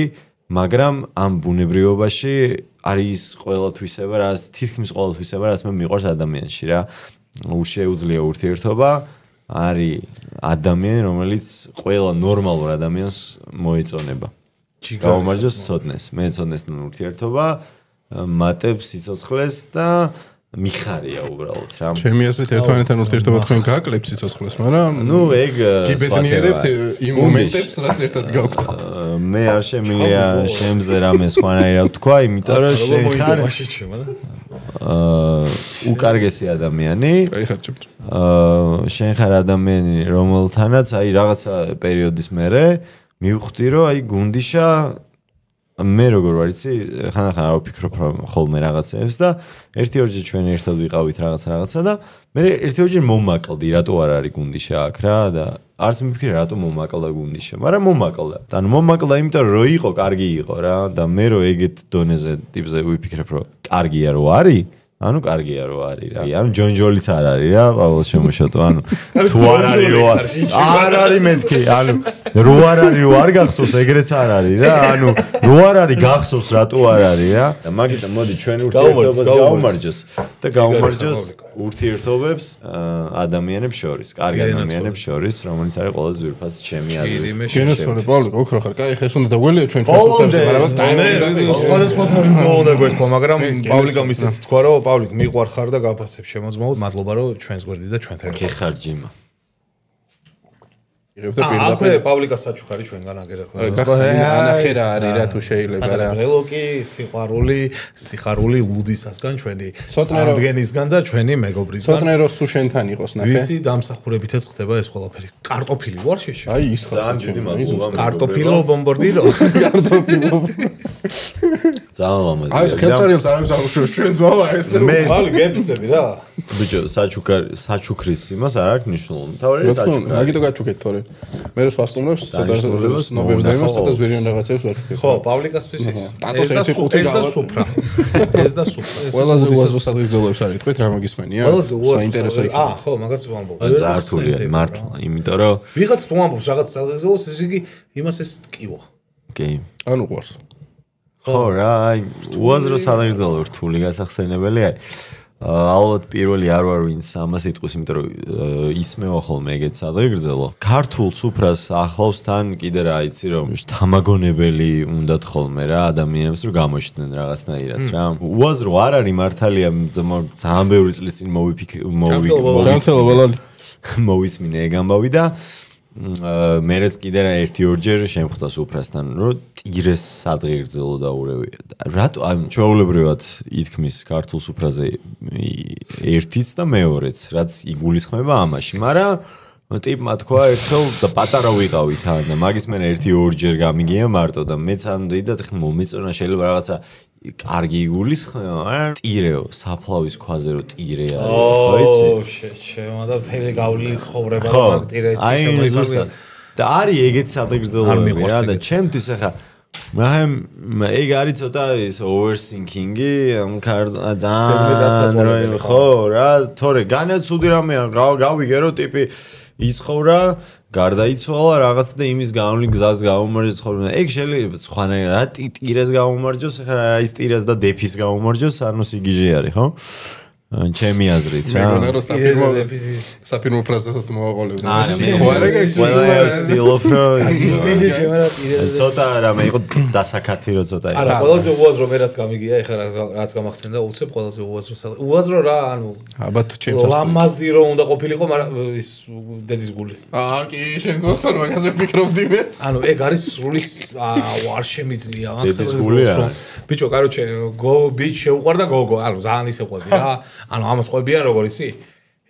მაგრამ ამ ბუნებრიობაში არის ყველა თვისება, რაც თითქმის ყველა თვისება, რაც მე მიყვარს ადამიანში რა. უშეუძლია ურთიერთობა, არის ადამიანი, რომელიც ყველა ნორმალურ ადამიანს მოეწონება. გაუმარჯოს ცოტნეს, მე ცოტნესთან ურთიერთობა, მატებს სიცოცხლეს და მიხარია უბრალოდ რა. ჩემი აზრით ერთმანეთთან ურთიერთობა თქვენ გააკლებთ სიცოცხლეს, მაგრამ ნუ ეგ გიბედნიერებთ იმ მომენტებს, რაც ერთად გაქვთ. მე არ შემიძლია შემზე რამე სხვანაირად თქვა, იმიტომ რომ შენ ხარ უკარგესი ადამიანი. გაიხარჯებთ. შენ ხარ ადამიანი, რომელთანაც აი რაღაცა პერიოდის მერე მივხვდი, რომ აი გუნდიშა მე როგორ ვარ იცი, ხანახან არ ვფიქრობ ხოლმე რაღაცებს და ერთი-ორჯერ ჩვენ ერთად ვიყავით რაღაცა და მე ერთი-ორჯერ მომაკლდი, რატო არ არის გუნდიშა აქ რა და არც მიფიქრე რატო მომაკლდა გუნდიშა, მაგრამ მომაკლდა. ანუ მომაკლდა იმიტომ რომ იყო, კარგი იყო რა და მე რო ეგეთ დონეზე ტიპზე ვიფიქრებ რომ კარგია რო არის ანუ კარგია რო არის რა. ანუ ჯონჯოლიც არ არის რა, პავლოს შემოშოტო. ანუ თუ არ არის რო არ არის მეთქი. ანუ რო არ არის რო არ გახსოვს ეგრეც არ არის რა. ანუ რო არ არის გახსოვს რატო არ არის რა. და მაგიტომ მოდი ჩვენ ურთიერთობას გავუმარჯოს და გავუმარჯოს ურთიერთობებს ადამიანებს შორის, კარგ ადამიანებს შორის, რომელიც არის ყველაზე ძვირფასი ჩემი აზრით. გენოცვალე პავლო, ოქრო ხარ, კაი, ხეს უნდა დაგველია ჩვენ ჩვენს მაგრამ სხვადასხვა მოძმო უნდა გვეთქვა, მაგრამ პავლიკამ ისეთ თქვა რომ პავლიკ მიყვარხარ და გაფასებ შემოძმოოთ, მადლობა რომ ჩვენს გვერდით და ჩვენთან კი ხარ ჯიმა. აკვე პავლიკა საჩუქარი ჩვენგან აგერა. ანახერა არის რა თუ შეიძლება რა. ბრელოკი, სიხარული ლუდისასგან ჩვენი სამდგენისგან და ჩვენი მეგობრისგან. ცოტნე რო სულ შენთან იყოს ნახე. ვისი დამსახურებითაც ხდება ეს ყველაფერი. კარტოფილი ვარ შეშე. აი ის ხარ. კარტოფილო ბომბორდილო. კარტოფილო. ძალიან ლამაზია. აი ხელწარიებს არ არის აღუშევს ჩვენს მამა ეს. მე ხალ გებიცები რა. ბიჭო, საჩუქრის იმას არ აქვს მნიშვნელობა. თავარი საჩუქარი. მაგიტო გაჩუქეთ თორე. მე რო სხვასტუმრებს ცოტა ნობებს და იმას ცოტა ზვირიან რაღაცებს ვაჩუქებ. ხო, პავლიკასთვის ის. ეს და სუფრა. ეს და სუფრა. ყველაზე უაზრო სადღეგრძელოებს არის თქვით რა მაგისმენია? ყველაზე უაზრო. ხო, მაგას ვამბობ. ზართულია მართლა, იმიტომ რომ ვიღაც თუ ამბობს რაღაც სადღეგრძელოს, ეს იგი იმას ეს ტკივა. კი. ანუ ყვარს. ხო რა, აი უაზრო სადღეგრძელო რთული გასახსენებელი არის. ალბათ პირველი არ ვარ ვინც ამას იტყვის, იმიტომ რომ ისმევა ხოლმე ეგეთ სადღეგრძელო. ქართულ სუფრას ახლავს თან კიდე რა იცი რომ თამაგონებელი უნდათ ხოლმე რა ადამიანებს რომ გამოჩნდნენ რაღაცნაირად რა. უაზრო არ არის მართალია ძალიან ბევრი წლის წინ მოვისმინე ეგ ამბავი და მერეც კიდე რა ერთი-ორჯერ შემხვდა სუფრასთან რომ ტირეს სადღეგრძელო დაურევია. რატო აი ჩვეულებრივად ითქმის ქართულ სუფრაზე ერთიც და მეორეც, რაც იგულისხმება ამაში, მაგრამ ტიპმა თქვა ერთხელ და პატარა ვიყავით ან და მაგის მერე ერთი-ორჯერ გამიგია მარტო და მეც ან დიდად ხმ მომეწონა შეიძლება რაღაცა კარგი იგულისხმება, ტირეო, საფლავის ქვაზე რო ტირე არის, ხო იცი? შემოდა მთელი გავლილი ცხოვრება მაგ ტირეც შემოიყვანს. და არის ეგეთ სადღეგრძელოები რა და ჩემთვის ახლა ეგ არის ცოტა ის overthinking-ი, ძალიან ხო რა, თორე განაცუდი რამეა, გავიგე რომ ტიპი იცხოვრა, გარდაიცვალა რაღაც და იმის გავლი გზას გაუმარჯოს ხოლმე. ეგ შეიძლება სხვანაირად ტირეს გაუმარჯოს, ახლა ის ტირეს და დეფის გაუმარჯოს, ანუ სიგიჟე არის, ხო? ჩემი აზრით რა. მეგონა რომ საფირმო ფრაზასაც მოვაყოლებდი. ხო არა ცოტა რამე იყო დასაკათი რო ცოტა იყო. არა, ყველაზე უაზრო მე რაც გამიგია, ეხლა რაც გამახსენდა, უცებ ყველაზე უაზრო რა, ანუ აბა თუ ჩემს ლამაზი რო უნდა ყოფილიყო, მაგრამ ის დედის გული. კი, შენ ზუსტად მაგაზე ვფიქრობდი მე. ანუ ეგ არის სრული არ შემიძლია დედის გულია. ბიჭო, კაროჩე, ბიჭ შეუყვარდა გოგო, ანუ ძალიან ისე ყვები რა. ანუ ამას ყვებიან როგორ იცი?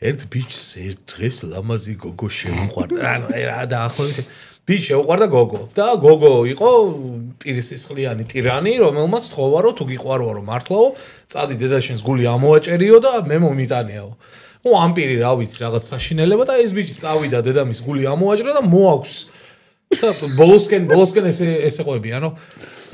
ერთ ბიჭს ერთ დღეს ლამაზი გოგო შეუყვარდა. ანუ რა დაახლოებით ბიჭ შეუყვარდა გოგო და გოგო იყო პირისისხლიანი ტირანი, რომელმაც თხოვა რომ თუ გიყვარვარო მართლაო, წადი დედაშენს გული ამოაჭერიო და მე მომიტანეაო. ამ პირი რა ვიცი რაღაც საშინელება და ეს ბიჭი წავიდა დედამის გული ამოაჭრა და მოაქვს. და ბოლოსკენ ესე ყვებიან რომ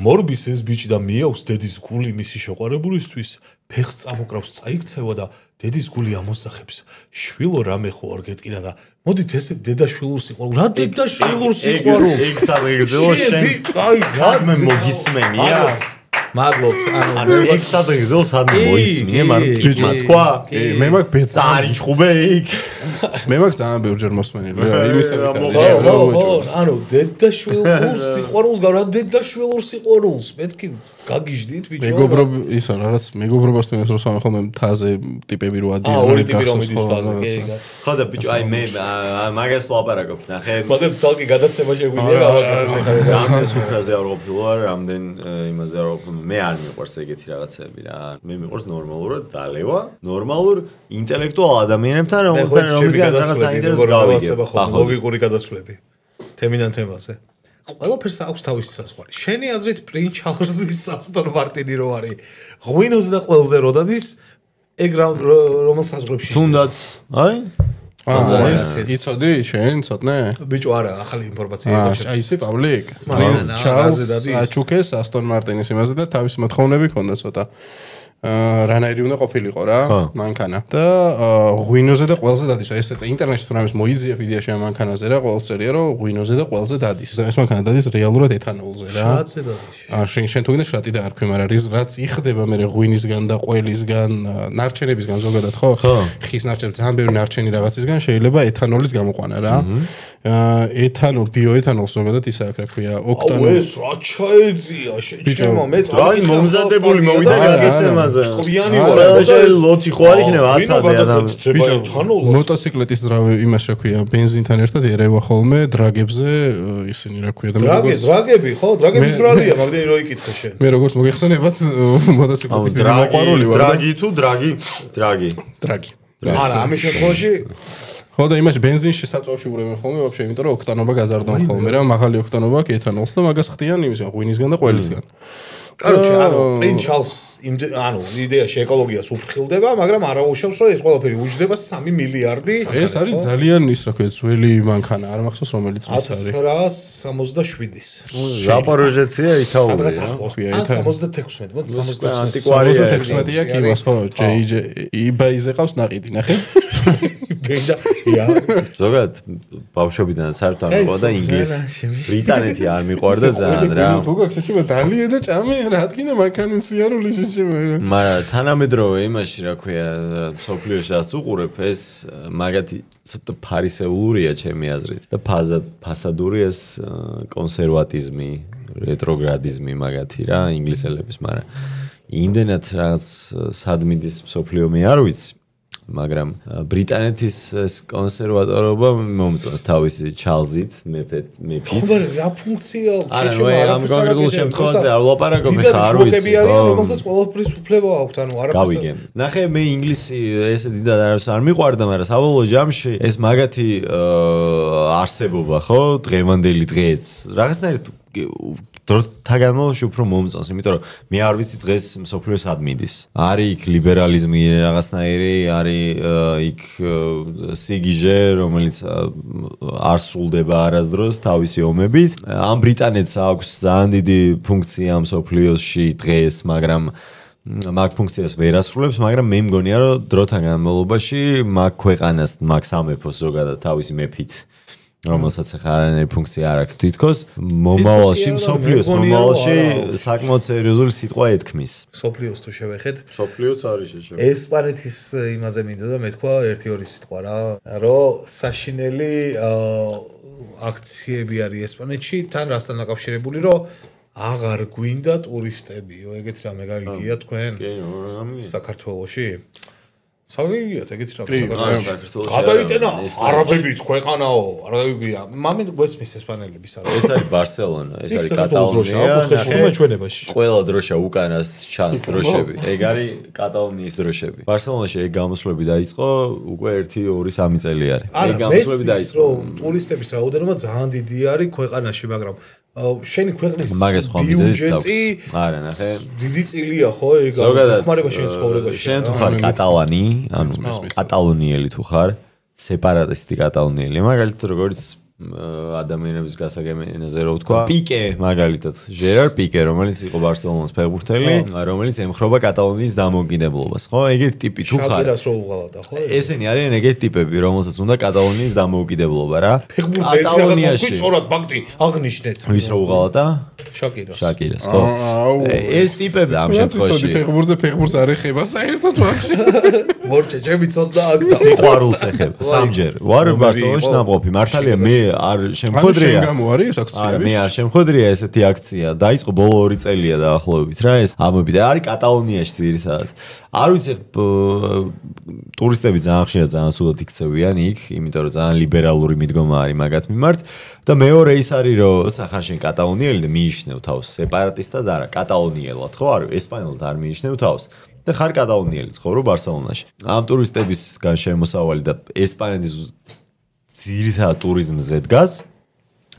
მორბის ეს ბიჭი და მიაქვს დედის გული მისი შეყვარებულისთვის, ფეხს წამოკრავს წაიქცევა და დედის გული ამოსახებს. შვილო რამე ხო არ გეტკინა და მოდით ესე დედაშვილურს სიყვარულს. რა დედაშვილურს სიყვარულს? ეგ სადღეგრძელო შენ. აი, სადმე მოგისმენია? მადლობთ. ანუ ეგ სადღეგრძელო სადმე მოისმინე, მაგრამ ტიპმა თქვა? მე მაგ ბეწა. არის ჭუბე იქ. მე მაგ ძალიან ბევრჯერ მოსმენილი რა იმისები ანუ დედაშვილურ სიყვარულს გავრა დედაშვილურ სიყვარულს მეთქი გაგიჟდით ბიჭო მეგობრობ ისა რაღაც მეგობრობასთან ეს რო სამე ხოლმე მთაზე ტიპები რო ადიან ხო და ბიჭო აი მე მაგას ლაპარაკობ ნახე მაგას ძალკი გადაცემა შეგვიძლია რამდენ სუფრაზე არ ყოფილა რამდენ იმაზე არ ყოფილა მე არ მიყვარს ეგეთი რაღაცები რა მე მიყვარს ნორმალურად დალევა ნორმალურ ინტელექტუალ ადამიანებთან რომლისგან რაღაც საინტერესო გავიგებ ლოგიკური გადასვლები თემიდან თემაზე ყველაფერს აქვს თავისი საზღვარი. შენი აზრით პრინც ჩარლზის ასტონ მარტინი რო არის ღვინოზე და ყველზე რო დადის ეგ რომელ საზღვრებში თუნდაც აი იცოდი შენ ცოტნე ბიჭო არა ახალი ინფორმაცია აი იცი პავლიკ ჩარლზ აჩუკეს ასტონ მარტინის იმაზე და თავისი მოთხოვნები ჰქონდა ცოტა რანაირი უნდა ყოფილიყო რა მანქანა და ღვინოზე და ყველზე დადის ესე ინტერნეტში თუ რამეს მოიძია ვიდეოში ამ მანქანაზე რა ყოველწელია რომ ღვინოზე და ყველზე დადის ეს მანქანა დადის რეალურად ეთანოლზე რა შატზე დადის შენ თუ გინდა შატი და არ ქვი მაგრამ რაც იხდება მე ღვინისგან და ყველისგან ნარჩენებისგან ზოგადად ხო ხის ნარჩენები ძალიან ბევრი ნარჩენი რაღაცისგან შეიძლება ეთანოლის გამოყვანა რა ეთანო ბიოეთანოლს ზოგადად ისა აქ რა ქვია ოქტანო ეს რა ჩაეძია შეჩემო მე აი მომზადებული მოვიდა გაგეცემა ყრიანი ვარ და ლოთი ხო არ იქნება აცადე ადამი ბიჭო მოტოციკლეტის ძრავი იმას რა ქვია ბენზინთან ერთად ერევა ხოლმე დრაგებზე ისინი რა ქვია და დრაგები ხო დრაგების ბრალია მაგდენი რო იკითხე შენ მე როგორც მოგეხსენებათ მოტოციკლეტის მოყვარული ვარ დრაგი თუ დრაგი არა ამის შემთხვევაში ხო და იმაში ბენზინში საწვავში ურევენ ხოლმე ვაფშე იმიტომ რომ ოქტანობა გაზარდონ ხოლმე რა მაღალი ოქტანობა აქვს ეთანოლს და მაგას ხდიან იმისგან ღვინისგან და ყველისგან Короче, პრინც ჩარლზ იდეაში ეკოლოგიას უფრთხილდება, მაგრამ არ აუშავს, რომ ეს ყველაფერი უჯდება 3 მილიარდი. ეს არის ძალიან ის რა ქვია, ძველი მანქანა, არ მახსოვს რომელიც ის არის. 1967-ის. ზაპოროჟეცია ითაურია. სადღაც ახლოს. 76, მოდი 76. ანტიკვარია 76-ია კი მას ხო, eBay-ზე ყავს ناقიდი, ნახე. ბენდა, ია. ზოგადად ბავშვობიდან საერთოდ არ მიყვარდა და ინგლისი. ბრიტანეთი არ მიყვარდა ძალიან რა. თუ გაქვს შეშმა დალია და ჭამე რა თქინა მანქანის სიარული შეშმა. მაგრამ თანამედროვე იმაში რა ქვია, სოფლიოში რაც უყურებ ეს მაგათი ცოტა ფარისეულურია ჩემი აზრით და ფასადური ეს კონსერვატიზმი, რეტროგრადიზმი მაგათი რა ინგლისელების, მაგრამ იმდენად რაღაც სადმიდის სოფლიო მე არ ვიცი. მაგრამ ბრიტანეთის ეს კონსერვატორობა მომწონს თავისი ჩალზით, მეფით. ხო, რა ფუნქცია აქვს? არა, ამ კონკრეტულ შემთხვევაში არ ვლაპარაკობ, ხა არ ვიცი. დიდად არიან, რომელსაც ყველაფრის უფლება აქვს, ანუ არაფერს. გავიგე. ნახე, მე ინგლისი ესე დიდად არ მიყვარდა, მაგრამ საბოლოო ჯამში ეს მაგათი არსებობა, ხო, დღევანდელი დღეც. რაღაცნაირად დროთა განმავლობაში უფრო მომწონს, იმიტომ რომ მე არ ვიცი დღეს მსოფლიოს ადმინდის. არის იქ ლიბერალიზმი რაღაცნაირი, არის იქ სიგიჟე, რომელიც არ სრულდება არასდროს თავისი ომებით. ამ ბრიტანეთს აქვს ძალიან დიდი ფუნქცია მსოფლიოში დღეს, მაგრამ მაგ ფუნქციას ვერ ასრულებს, მაგრამ მე მგონია რომ დროთა განმავლობაში მაგ ქვეყანას, მაგ სამეფოს ზოგადად თავისი მეფით რომელსაც ახლა არანაირი ფუნქცია არ აქვს თითქოს მომავალში მსოფლიოს მომავალში საკმაოდ სერიოზული სიტყვა ეთქმის. მსოფლიოს თუ შევეხეთ, მსოფლიოს არის შეჭება. ესპანეთის იმაზე მინდა და მეთქვა 1-2 სიტყვა რა, რომ საშინელი აქციები არის ესპანეთში, თან რასთან დაკავშირებული, რომ აღარ გვინდა ტურისტებიო, ეგეთ რამე გაგიგია თქვენ? კი, რამე. საქართველოში? საგიგიათ ეგეთი რამე საქართველოში. გადაიტენა არაბებით ქვეყანაო, არ გაგიგია. მამენ გვესმის ესპანელების არა. ეს არის ბარსელონა, ეს არის კატალონია. ყველა დროშა უკანას ჩანს დროშები. ეგ არის კატალონიის დროშები. ბარსელონაში ეგ გამოსვლები დაიწყო უკვე 1-2-3 წელი არის. ეგ გამოსვლები დაიწყო. ტურისტების რაოდენობა ძალიან დიდი არის ქვეყანაში, მაგრამ შენი ქვეყნის მაგას ხომ მიზეზიც აქვს. არა, ნახე. დიდი წილია ხო ეგ ხმარება შენ ცხოვრებაში. შენ თუ ხარ კატალანი, ანუ კატალონიელი თუ ხარ, სეპარატისტი კატალონიელი, მაგალითად როგორც ადამიანების გასაგებინებაზე რო ვთქვა. პიკე მაგალითად, ჟერარ პიკე, რომელიც იყო ბარსელონას ფეხბურთელი, რომელიც ემხრობა კატალონიის დამოუკიდებლობას, ხო? ეგეთი ტიპი თუ ხარ. შაკირას რო უღალატა, ხო? ესენი არიან ეგეთი ტიპები, რომელსაც უნდა კატალონიის დამოუკიდებლობა რა. კატალონიაში სწორად ბაქტი აღნიშნეთ. ვის რო უღალატა? შაკირას, ხო? ეს ტიპები ამ შემთხვევაში ფეხბურთს არ ეხება საერთოდ ვაფშე. მორჩე, ჩემი ცოტა აკტა. სიყვარულს ეხება. სამჯერ. ვარ ბარსელონაში ნამყოფი. მართალია მე არ შემხვედრია. არა, მე არ შემხვედრია ესეთი აქცია. დაიწყო ბოლო 2 წელია დაახლოებით რა ეს. ამები და არის კატალონიაში ძირითადად. არ ვიცი ტურისტები ძალიან ხშირად ძალიან სულად იქცევიან იქ, იმიტომ რომ ძალიან ლიბერალური მიდგომა არის მაგათ მიმართ და მეორე ის არის რომ სახარ შენ კატალონიელი და მიიჩნევ თავს სეპარატისტად არა, კატალონიელად ხო არ ესპანელად არ მიიჩნევ თავს. და ხარ კატალონიელი ცხოვრობ ბარსელონაში. ამ ტურისტებისგან შემოსავალი და ესპანეთის ძირითადად ტურიზმზე დგას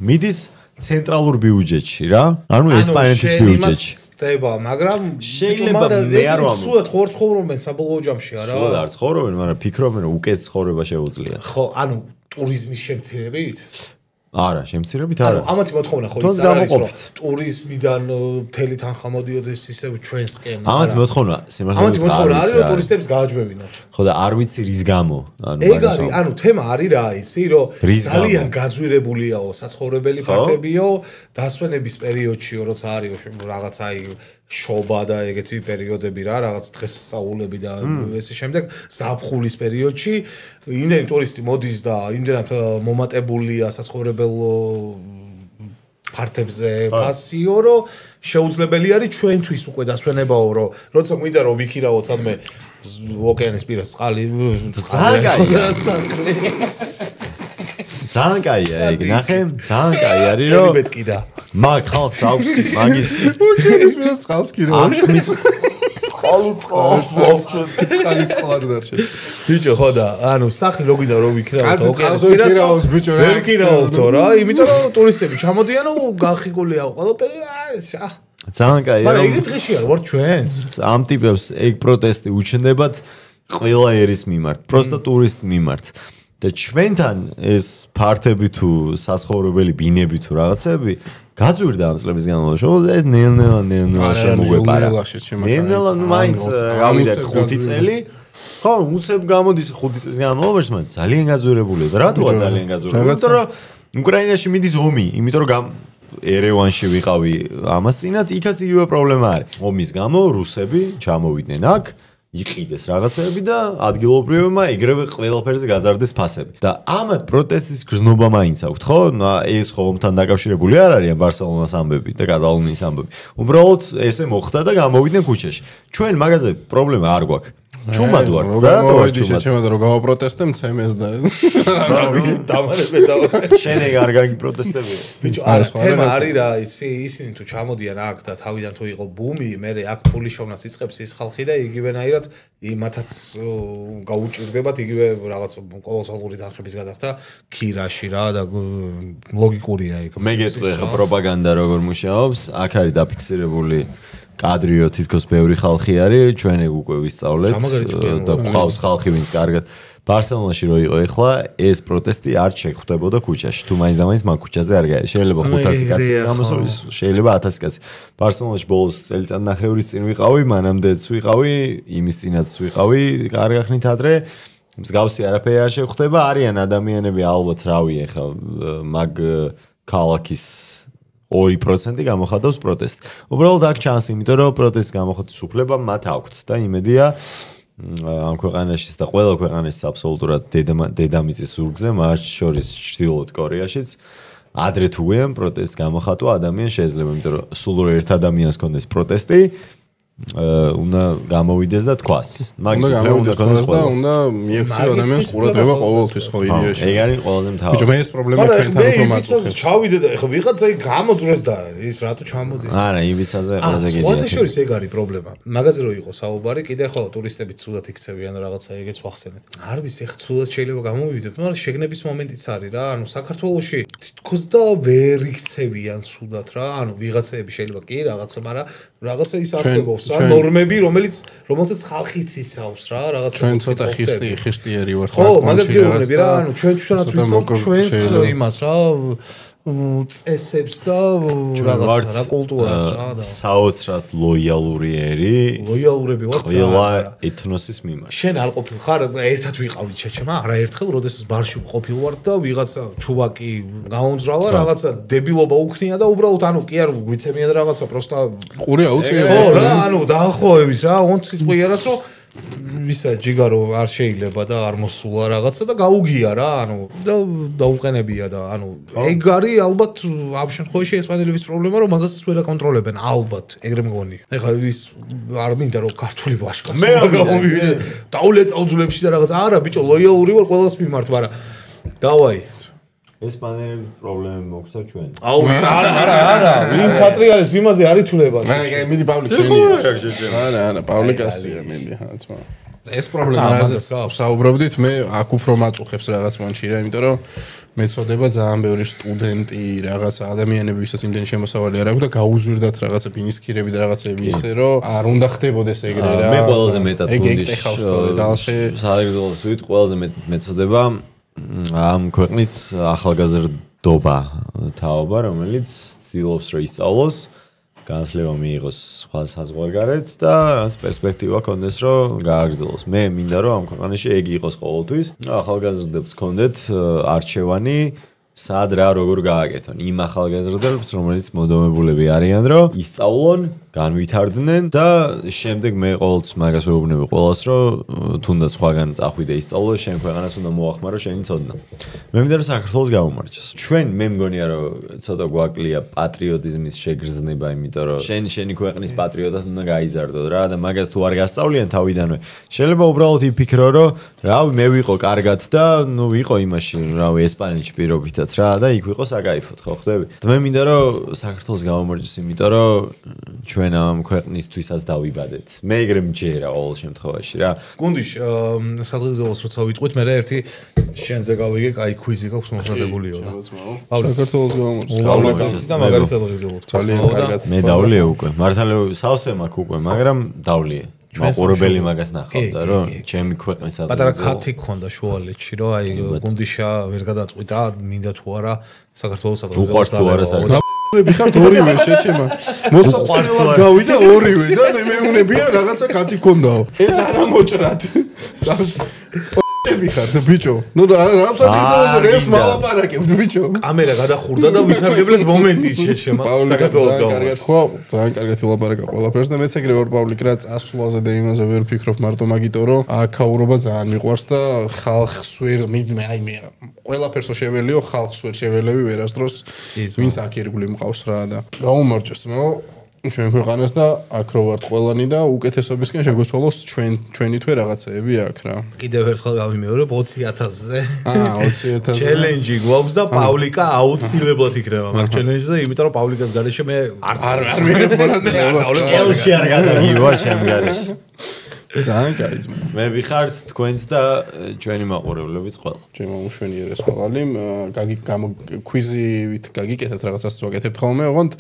მიდის ცენტრალურ ბიუჯეტში რა. ანუ ესპანეთის ბიუჯეტში. ხდება, მაგრამ შეიძლება მე არ ვამბობ. სულად ხო არ ცხოვრობენ საბოლოო ჯამში არა? სულად არ ცხოვრობენ, მაგრამ ფიქრობენ რომ უკეთ ცხოვრება შეუძლია. ხო, ანუ ტურიზმის შემცირებით? არა, შემცირებით არა. ანუ ამათი მოთხოვნა ხო ის არის რომ ტურიზმიდან მთელი თანხა მოდიოდეს ისევ ჩვენსკენ. ამათი მოთხოვნა, ამათი მოთხოვნა არის რომ ტურისტებს გააჯვევინოთ. ხო და არ ვიცი რის გამო. ეგ არის, ანუ თემა არის რა, იცი, რომ ძალიან გაძვირებულიაო საცხოვრებელი ფაქტებიო, დასვენების პერიოდშიო, როცა არისო რაღაცა აი შობა და ეგეთი პერიოდები რა, რაღაც დღესასწაულები და ესე შემდეგ, ზაფხულის პერიოდში იმდენი ტურისტი მოდის და იმდენად მომატებულია საცხოვრებელ ფართებზე ფასიო, რომ შეუძლებელი არის ჩვენთვის უკვე დასვენებაო, რომ როცა გვინდა რომ ვიქირავოთ სადმე ოკეანის პირას წყალი, ძალიან კაია. ძალიან კაია ეგ, ნახე, ძალიან კაი არის რომ ბეტკიდა. მაგ ხალხს აქვს მაგის ოკეანის პირას წყალს კი რა. წყალიც ბიჭო ხო და ანუ სახლი რო გვინდა რომ ვიქირავოთ ოკეანის პირას ბიჭო რა ვიქირავთო რა იმიტომ რომ ტურისტები ჩამოდიან ու განხიგულია ყველაფერი ძალიან კაი მაგრამ იგი დღეში არ ვარ ჩვენს ამ ტიპებს ეგ პროტესტი უჩნდებათ ყველა ერის მიმართ პროსტა ტურისტ მიმართ და ჩვენთან ეს ფართები თუ საცხოვრებელი ბინები თუ რაღაცები გაძვირდა ამ წლების განმავლობაში. ეს ნელ-ნელა შემოგვეპარა. ნელ-ნელა მაინც გავიდეთ 5 წელი. ხო, უცებ გამოდის 5 წლის განმავლობაში, მაგრამ ძალიან გაძვირებულია. და რატოა ძალიან გაძვირებული? იმიტომ რომ უკრაინაში მიდის ომი, იმიტომ რომ ერევანში ვიყავი ამას წინათ, იქაც იგივე პრობლემა არის. ომის გამო რუსები ჩამოვიდნენ აქ. იყიდეს რაღაცები და ადგილობრივებმა ეგრევე ყველაფერზე გაზარდეს ფასები. და ამათ პროტესტის გრძნობა მაინც აქვთ, ხო? ეს ხო ომთან დაკავშირებული არ არის ბარსელონას ამბები და კატალონიის ამბები. უბრალოდ ესე მოხდა და გამოვიდნენ ქუჩაში. ჩვენ მაგაზე პრობლემა არ გვაქვს. ჩუმად ვარ. ჩუმად რომ გავაპროტესტე მცემეს და დამარებე და შენ ეგ არ გაგიპროტესტები. ბიჭო, არა თემა არის რა, იცი, ისინი თუ ჩამოდიან აქ და თავიდან თუ იყო ბუმი, მე აქ ფული შოვნას იწყებს ის ხალხი და იგივენაირად იმათაც გაუჭირდებათ იგივე რაღაც კოლოსალური თანხების გადახდა ქირაში რა და ლოგიკურია იქ. მე გეტყვი ხა პროპაგანდა როგორ მუშაობს, აქ არის დაფიქსირებული კადრი რო თითქოს ბევრი ხალხი არის, ჩვენ ეგ უკვე ვისწავლეთ და ყავს ხალხი ვინც კარგად ბარსელონაში რო იყო ეხლა ეს პროტესტი არ შეხვდებოდა ქუჩაში. თუ მაინც და მაინც მაგ ქუჩაზე არ გაიარე. შეიძლება 500 კაცი გამოსულის, შეიძლება 1000 კაცი. ბარსელონაში ბოლოს წელიწადნახევრის წინ ვიყავი, მანამდეც ვიყავი, იმის წინაც ვიყავი, არ გახნით ადრე. მსგავსი არაფერი არ შეხვდება, არიან ადამიანები ალბათ რავი ეხლა მაგ ქალაქის 2% გამოხატავს პროტესტს. უბრალოდ აქ ჩანს, იმიტომ რომ პროტესტს გამოხატვის უფლება მათ აქვთ და იმედია ამ ქვეყანაშიც და ყველა ქვეყანაშიც აბსოლუტურად დედამიწის ზურგზე, მათ შორის ჩრდილოეთ კორეაშიც ადრე თუ გვიან პროტესტს გამოხატვა ადამიანს შეიძლება, იმიტომ რომ სულ რო ერთ ადამიანს კონდეს პროტესტი უნდა გამოვიდეს და თქვას. უნდა გამოვიდეს და უნდა მიექციო ადამიანს ყურადღება ყოველთვის ხო იდეაში. ეგ არის ყველაზე მთავარი. ბიჭო, მე ეს პრობლემა ჩვენთან უფრო მაწუხებს. ჩავიდე და ეხლა ვიღაცა იქ გამოძრეს და ის რატო ჩამოდი? არა, იბიცაზე ყველაზე გედია. სხვათა შორის ეგ არის პრობლემა. მაგაზე რო იყო საუბარი, კიდე ხო ტურისტები ცუდად იქცევიან რაღაცა ეგეც ვახსენეთ. არ ვიცი, ეხლა ცუდად შეიძლება გამოვიდეთ, მაგრამ შეგნების მომენტიც არის რა. ანუ საქართველოში თითქოს და ვერ იქცევიან ცუდად რა. ანუ ვიღაცები შეიძლება კი რაღაცა, მაგრამ რაღაცა ის არსებობს. რა, ნორმები, რომელსაც ხალხი იცავს რა, რაღაცა. ჩვენ ცოტა ხისტიერი ვართ. ხო, მაგას გეუბნები რა, ანუ ჩვენ თვითონაც ვიცავთ ჩვენს იმას რა, წესებს და რაღაცა რა კულტურას რა და საოცრად ლოიალური ერი. ლოიალურები ვართ ყველა ეთნოსის მიმართ. შენ არ ყოფილ ხარ, ერთად ვიყავით ჩეჩემა, არა ერთხელ, როდესაც ბარში ყოფილ ვარ და ვიღაცა ჩუბაკი გაუნძრალა, რაღაცა დებილობა უქნია და უბრალოდ ანუ კი არ გვიცემიან რაღაცა, პროსტა ყური აუწია. ხო რა, ანუ დაახლოებით რა, 20 სიტყვი არაც რომ ვისა ჯიგარო არ შეიძლება და არ მოსულა რაღაცა და გაუგია რა, ანუ და დაუყენებია და ანუ ეგ არის ალბათ ამ შემთხვევაში ესპანელების პრობლემა, რომ მაგას ვერ აკონტროლებენ, ალბათ, ეგრე მგონი. ეხლა ის არ მინდა რომ ქართული ვაშკაც გამოვიდე. დაულეწავ ძულებში და რაღაცა, არა ბიჭო, ლოიალური ვარ ყველას მიმართ, მაგრამ დავაი ესპანელების პრობლემები მოგცა ჩვენ. აუ არა, ვინ პატრიარქს იმაზე არ ითვლება. მე მიდი პავლე ჩვენი. არა, პავლე კასია მინდი, ხაცმა. ეს პრობლემა რაზეც საუბრობდით, მე აქ უფრო მაწუხებს რაღაც მონჩი რა, იმიტომ რომ მეწოდება ძალიან ბევრი სტუდენტი, რაღაცა ადამიანები, ვისაც იმდენი შემოსავალი არ აქვს და გაუზვირდათ რაღაცა ბინისქირები და რაღაცები ისე, რომ არ უნდა ხდებოდეს ეგრე რა. მე ყველაზე მეტად გუნდის საერთოდ ვით ყველაზე მეწოდება ამ ქვეყნის ახალგაზრდობა თაობა, რომელიც ცდილობს რომ ისწავლოს, განათლება მიიღოს სხვა საზღვარგარეთ და ამ პერსპექტივა ქონდეს რომ გააგრძელოს. მე მინდა რომ ამ ქვეყანაში ეგ იყოს ყოველთვის. ახალგაზრდებს ქონდეთ არჩევანი სად რა როგორ გააკეთონ. იმ ახალგაზრდებს, რომელიც მოდომებულები არიან, რომ ისწავლონ, განვითარდნენ და შემდეგ მე ყოველთვის მაგას ვეუბნები ყველას, რომ თუნდაც სხვაგან წახვიდე ისწავლო, შენ ქვეყანას უნდა მოახმარო, შენი ცოდნა. მე მინდა რომ საქართველოს გამომარჯოს. ჩვენ მე მგონია რომ ცოტა გვაკლია პატრიოტიზმის შეგრძნება, იმიტომ რომ შენი ქვეყნის პატრიოტად უნდა გაიზარდო რა და მაგას თუ არ გასწავლიან თავიდანვე. შეიძლება უბრალოდ იფიქრო, რომ რავი მე ვიყო კარგად და ნუ ვიყო იმაში, რავი ესპანეთში პირობითად რა და იქ ვიყო საკაიფოდ, ხო ხდები? და მე მინდა რომ საქართველოს გამომარჯოს, იმიტომ რომ ჩვენ ამ ქვეყნისთვისაც დავიბადეთ. მე ეგრე მჯერა ყოველ შემთხვევაში რა. გუნდიშ სადღეგრძელოს როცა ვიტყვით, მე ერთი შენზე გავიგე, კაი კვიზი გაქვს მომხდებულიო რა. საქართველოს გამომარჯოს. და მაგარი სადღეგრძელო თქვა. ძალიან კარგად. მე დავლია უკვე. მართალია სავსე მაქვს უკვე, მაგრამ დავლია. მაყურებელი მაგას ნახავდა, რომ ჩემი ქვეყნის სადღეგრძელო. პატარა ქათი ქონდა შუალედში, რომ აი გუნდიშა ვერ გადაწყვიტა, მინდა თუ არა საქართველოს სადღეგრძელოს. უყვარს თუ არა საკუთარ ვიხართ ორივე შეჩემა. მოსაყვარლად გავიდა ორივე და მეუნებია რაღაცა კათი ქონდაო. ეს არა მოჭრად. ვიხართ ბიჭო. ნუ რა საფრთხეზე რეებს მალაპარაკებთ ბიჭო. კამერა გადახურდა და ვისარგებლეთ მომენტით შეჩემა საქართველოს გამოს. ხო, ძალიან კარგად ელაპარაკა ყველაფერს და მეც ეგრე ვარ პავლიკ რა წასვლაზე და იმაზე ვერ ფიქრობ მარტო მაგიტო რომ აქაურობა ძალიან მიყვარს და ხალხს ვერ მიდმე აი მე ყველაფერსო შეველიო ხალხს ვერ შეველევი ვერასდროს ვინც აქ ირგვლი მყავს რა და გაუმარჯოს მე ჩვენ ქვეყანას და აქ რო ვართ ყველანი და უკეთესობისკენ შეგვეცვალოს ჩვენი თვე რაღაცეები აქ რა. კიდევ ერთხელ გავიმეორებ 20,000-ზე. 20,000-ზე. ჩელენჯი გვაქვს და პავლიკა აუცილებლად იქნება მაგ ჩელენჯზე, იმიტომ რომ პავლიკას გარეშე მე არ მიიღებ ყველაზე ლევას. ელში არ გადაგივა ჩემ გარეშე. ძალიან კაი ძმაც. მე ვიხართ თქვენც და ჩვენი მაყურებლებიც ყველა. ჩემო მშვენიერეს ყველანი, კვიზივით გაგიკეთეთ რაღაცას ვაკეთებთ ხოლმე, ოღონდ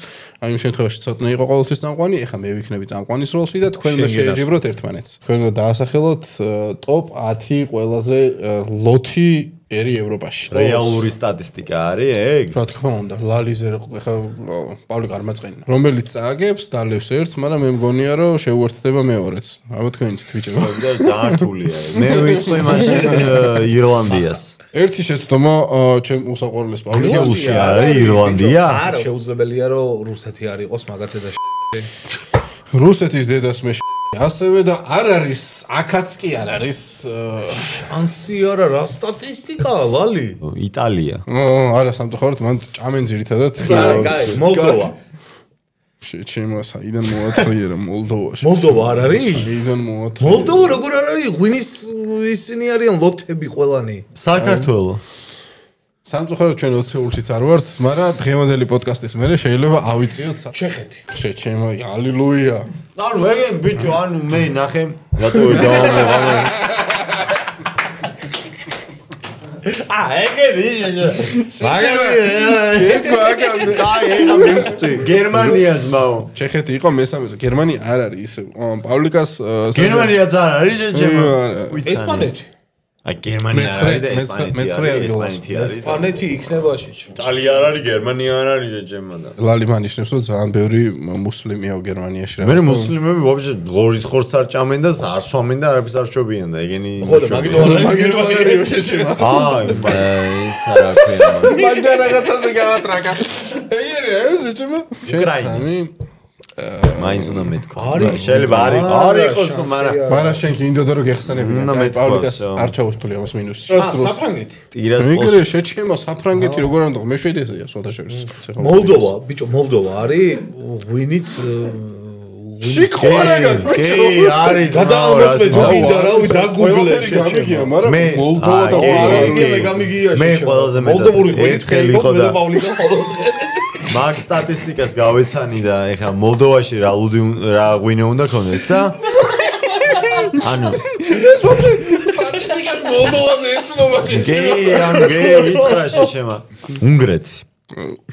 აი იმ შემთხვევაში ცოტნე იყო ყოველთვის წამყვანი, ეხლა მე ვიქნები წამყვანის როლში და თქვენ უნდა შეეჯიბროთ ერთმანეთს. თქვენ უნდა დაასახელოთ ტოპ 10 ყველაზე ლოთი ერი ევროპაში. რეალური სტატისტიკა არის ეგ? რა თქმა უნდა, ლალიზე ეხა პავლე გარმაწყენა. რომელიც წააგებს, დალევს ერთს, მაგრამ მე მგონია რომ შეუერთდება მეორეც. აბა თქვენიც თვითონ ძალიან რთულია. მე ვიტყვი მაშინ ირლანდიას. ერთი შეცდომა ჩემ უსაყვარლეს პავლეს. უსი არის ირლანდია? არა, შეუძლებელია რომ რუსეთი არ იყოს მაგათე და რუსეთის დედას მე ასევე და არ არის აქაც კი არ არის შანსი არა რა სტატისტიკა ლალი იტალია არა სამწუხაროდ მან ჭამენ ძირითადად მოლდოვა შეჩემა საიდან მოათრიერა მოლდოვაში მოლდოვა არ არის საიდან მოათრიერა მოლდოვა როგორ არ არის ღვინის ისინი არიან ლოთები ყველანი საქართველო სამწუხაროდ ჩვენ 20-ულშიც არ ვართ, მაგრამ დღევანდელი პოდკასტის მერე შეიძლება ავიწიოთ ჩეხეთი. შეჩემა, ალილუია. ანუ ეგენ ბიჭო, ანუ მე ნახე, რატო დავამე. გერმანიას მაო. ჩეხეთი იყო მესამეზე. გერმანია არ არის ისე. პავლიკას გერმანიაც არ არის შეჭება. ესპანეთი. აი გერმანია არის და ესპანეთი არის. ესპანეთი იქნება შეჭ. იტალია არ არის, გერმანია არ არის შეჭება და. ლალიმ ანიშნებს რომ ძალიან ბევრი მუსლიმია გერმანიაში რა. მე მუსლიმები ვაფშე ღორის ხორცს არ ჭამენ და არ სვამენ და არაფერს არ შობიან და ეგენი. ხო და მაგით არ არის შეჭება. ის რა ქვია. მაგდა რაღაცაზე გავატრაკა. ეგერია შეჭება. შესამი მაინც უნდა მეთქვა. შეიძლება არის იყოს თუ მაგრამ შენ კიდევ რო გეხსენებინა პავლიკას არ ჩაუსტული ამას მინუსი. საფრანგეთი. ტირას მიგრე შეჩემა საფრანგეთი როგორ ამდა მეშვიდესია სოთაშორის. მოლდოვა, ბიჭო, მოლდოვა არის ვინით შიქორაგა არის გადაამოწმე გინდა რავი დაგუგლე გამიგია მაგრამ მოლდოვა და მე გამიგია მე ყველაზე მეტად მოლდოვური ერთხელ იყო და პავლიკა ხოლმე მაგ სტატისტიკას გავეცანი და ეხა მოლდოვაში რა ღვინე უნდა ქონდეს და ანუ ეს ვაფშე სტატისტიკას მოლდოვაზე ეცნობა ანუ ითხრა შეშემა უნგრეთი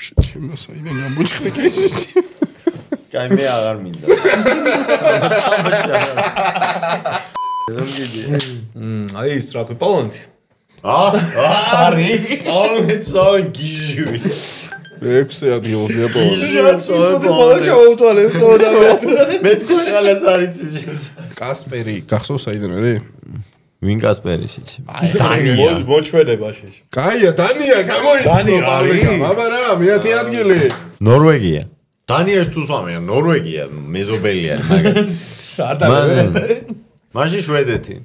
შეჩემა საიდან გამბუჩხნე კაი მე აღარ მინდა აი ის რა ქვია პოლონეთი არის პოლონეთი სულ გიჟუის 6 ადგილზეა მე თქვენალაც არის კასპერი გახსოვს საიდან არის ვინ კასპერი შეჭი დანია მოჩვენება შეჭი კაია დანია გამოიწვია პავლიკა აბა რა მეათე ადგილი ნორვეგია დანიას თუ სვამია ნორვეგია მეზობელია მაგათ არ დავერე მაშინ შვედეთი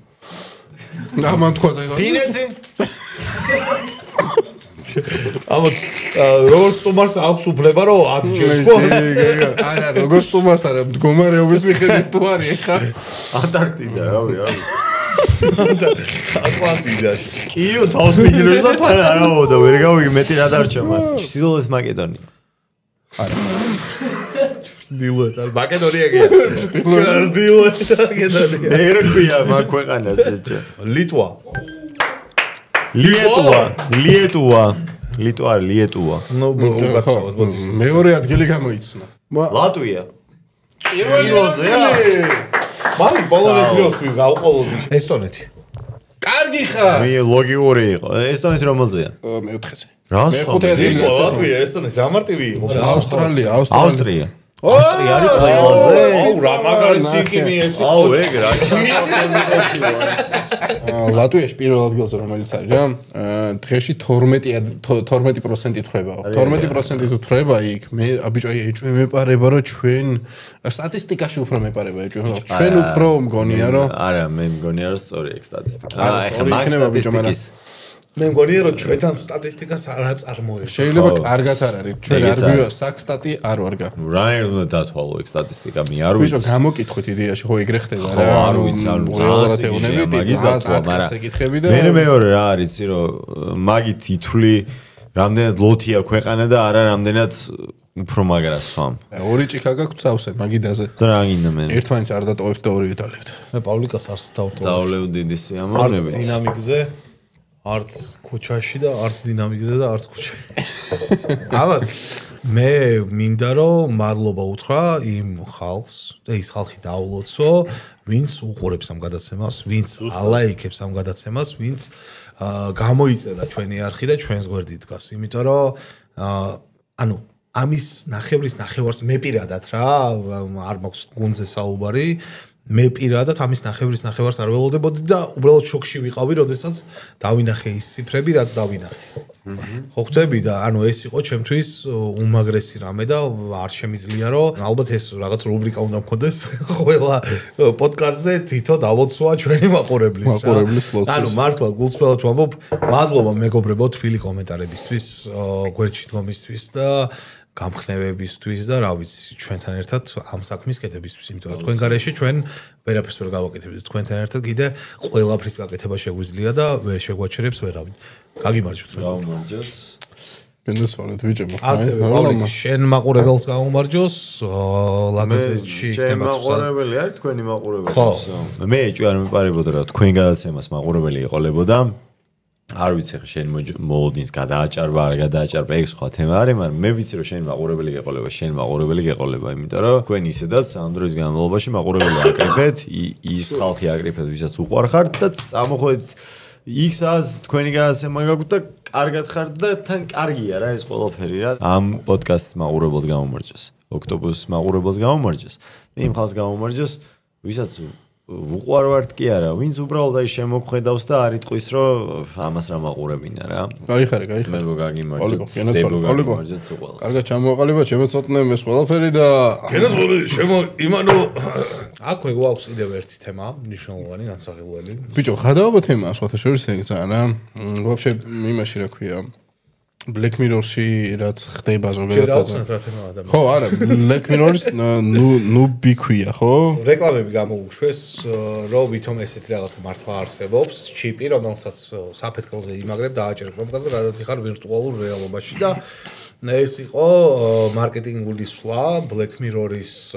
ამან თქვა ზედა ფინეთი ამას როგორც სტუმარს აქვს უფლება რომ აკჯეროს არა როგორც სტუმარს არა მდგომარეობის მიხედვით თუ არის ხა ანტარქტიდა რავი ატლანტიდაში კიო თავს მიგილოს და თან არავოდა ვერ გავიგე მეტი რა დარჩა მან ჩრდილოეთ მაკედონია არა ჩრდილოეთ მაკედონია გია ჩრდილოეთ მაკედონია ეგრე ქვია მაგ ქვეყანას შეჭა ლიტვა ლიტვა ნუ უკაცრავად ბოძი მეორე ადგილი გამოიცნა ლატვია პირველია მაი პოლონეთი რო თქვი გავყოლოდი ესტონეთი კარგი ხარ მე ლოგიური იყო ესტონეთი რომელზეა მეოთხეზე რა მეხუთე ადგილი ლატვია ესტონეთი რა მარტივი იყო ავსტრალია ავსტრია ავსტრია არის ყველაზე აუ რა მაგარი ციკიმი ეს აუ ეგ რა ლატვიაში პირველ ადგილზე რომელიც არის რა დღეში 12% თხრება 12% თუ თხრება იქ მე აბიჭო ეჭვი მეპარება რომ ჩვენ სტატისტიკაში უფრო მეპარება ეჭვი ჩვენ უფრო მგონია რომ არა მე მგონია რომ სწორია ეგ სტატისტიკა ახლა იქნება ბიჭო მაგრამ მე მგონია რომ ჩვენთან სტატისტიკას არ აწარმოებს შეიძლება კარგად არ არის ჩვენ არ გვია საქსტატი არ ვარგა რა უნდა დათვალო ეგ სტატისტიკა მე არ ვიცი ბიჭო გამოკითხეთ იდეაში ხო ეგრე ხდება რა არ ვიცი ანუ მაგის დათვალა მაგრამ მე მეორე რა არის რომ მაგით ითვლი რამდენად ლოთია ქვეყანა და არა რამდენად უფრო მაგრას სვამ ორი ჭიქა გაქვს სავსე მაგიდაზე და რა გინდა მე ერთმანეთს არ დატოვებთ და ორი ვითალებთ მე პავლიკას არც დავტოვებ დავლევ დიდი სიამოვნებით არც დინამიკზე არც ქუჩაში და არც დინამიკზე და არც ქუჩაში. ამაც მე მინდა რომ მადლობა უთხრა იმ ხალხს და ის ხალხი დაულოცო, ვინც უყურებს ამ გადაცემას, ვინც ალაიქებს ამ გადაცემას, ვინც გამოიწერა ჩვენი არხი და ჩვენს გვერდით დგას. იმიტომ რომ ანუ ამის ნახევარს მე პირადად რა არ მაქვს გუნდზე საუბარი მე პირადად ამის ნახევარს არ ველოდებოდი და უბრალოდ შოკში ვიყავი, როდესაც დავინახე ის ციფრები, რაც დავინახე. ხო ხვდები და ანუ ეს იყო ჩემთვის უმაგრესი რამე და არ შემიძლია რომ ალბათ ეს რაღაც რუბრიკა უნდა მქონდეს ყველა პოდკასტზე თითო დალოცვა ჩვენი მაყურებლის ლოცვის. ანუ მართლა გულწრფელად ვამბობ, მადლობა მეგობრებო თბილი კომენტარებისთვის, გვერდში დგომისთვის და გამხნევებისთვის და რა ვიცი ჩვენთან ერთად ამ საქმის კეთებისთვის, იმიტომ რომ თქვენ გარეშე ჩვენ ვერაფერს ვერ გავაკეთებთ, თქვენთან ერთად კიდე ყველაფრის გაკეთება შეგვიძლია და ვერ შეგვაჩერებს ვერავინ. გაგიმარჯვოთ მე. გაუმარჯოს. გენდაცვალეთ ბიჭებო. ასევე პავლიკი შენ მაყურებელს გაუმარჯოს, ლაგაზეთში იქნება თუ მაყურებელი არის თქვენი მაყურებელი. ხო. მე ეჭვი არ მეპარებოდა რა თქვენ გადაცემას მაყურებელი იყოლებოდა. არ ვიცი ხა შენ მოლოდინს გადააჭარბა არ გადააჭარბა ეგ სხვა თემა არის მაგრამ მე ვიცი რომ შენ მაყურებელი გეყოლება იმიტომ რომ თქვენ ისედაც ამ დროის განმავლობაში მაყურებელი აკრიფეთ ის ხალხი აკრიფეთ ვისაც უყვარხართ და წამოходეთ X-ას თქვენი გადაცემა გაგვთ და კარგად ხართ და თან კარგია რა ეს ყველაფერი რა ამ პოდკასტის მაყურებელს გამომარჯოს ოქტოპუსის მაყურებელს გამომარჯოს იმ ხალხს გამომარჯოს ვისაც უყვარვართ კი არა ვინც უბრალოდ აი შემოგხედავს და არ იტყვის რომ ამას რა მაყურებინა რა გაიხარე მეგო გაგიმარჯოთ უყველს კარგად ჩამოაყალიბა შემოწოდნე ეს ყველაფერი და გენაცვლი იმანო აქვე გვაქვს კიდევ ერთი თემა მნიშვნელოვანი განსახილველი ბიჭო ხადაობა თემაა სხვათა შორის ეგ ძალიან რა ვაფშე იმაში რა ქვია Black Mirror-ში რაც ხდება ზოგადად ხო არა Black Mirror-ის ნუ ბიქვია ხო რეკლამები გამოუშვეს რომ ვითომ ესეთი რაღაცა მართლა არსებობს ჩიპი რომელსაც საფეთქელზე იმაგრებ დააჭერებ მომგას და გადადიხარ ვირტუალურ რეალობაში და ეს იყო მარკეტინგული სვლა Black Mirror-ის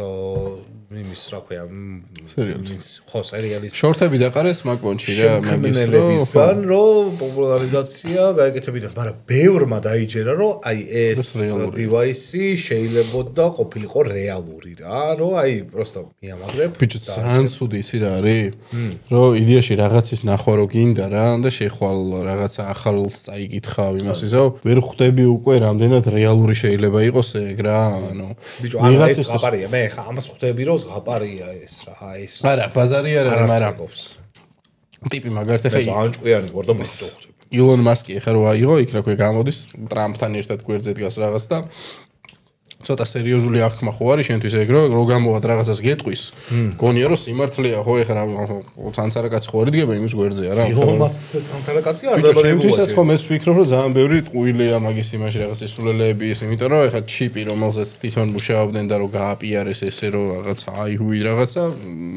იმის რა ქვია სერიალის ხო სერიალის შორტები დაყარე სმაკბონში რა მეგისგან რომ პოპულარიზაცია გაიგეთებინა მაგრამ ბევრმა დაიჯერა რომ აი ეს დივაისი შეიძლებოდა ყოფილიყო რეალური რა რომ აი просто მიამაგრებ ბიჭო ძალიან ცუდი ისი რა არის რომ იდეაში რაღაცის ნახვა რო გინდა რა და შეხვალ რაღაცა ახალს წაიგითხავ იმას ისო ვერ ხვდები უკვე რამდენად რეალური შეიძლება იყოს ეგ რა ანუ ბიჭო ანუ ეს ხაპარია მე ხა ამას ხვდები რომ ზღაპარია ეს რა ეს არა ბაზარი არა მაგრამ ტიპი მაგართ ხე ანჭყიანი გორდა მოხდება ილონ მასკი ხა რო აიღო იქ რა ქვია გამოდის ტრამპთან ერთად გვერდზე დგას რაღაც და ცოტა სერიოზული აღქმა ხო არის შენთვის ეგ რო გამოვა რაღაცას გეტყვის გონია რომ სიმართლეა ხო ეხლა ცანცარა კაცი ხო არიდგება იმის გვერდზე არა ილონ მასკზე ცანცარა კაცი არ დაბადება შენთვისაც ხო მეც ვფიქრობ რომ ძალიან ბევრი ტყუილია მაგის იმაში რაღაც სულელეები ის იმიტომ რომ ეხლა ჩიპი რომელზეც თვითონ მუშაობდნენ და რომ გააპიარეს ესე რომ რაღაც აიჰუი რაღაცა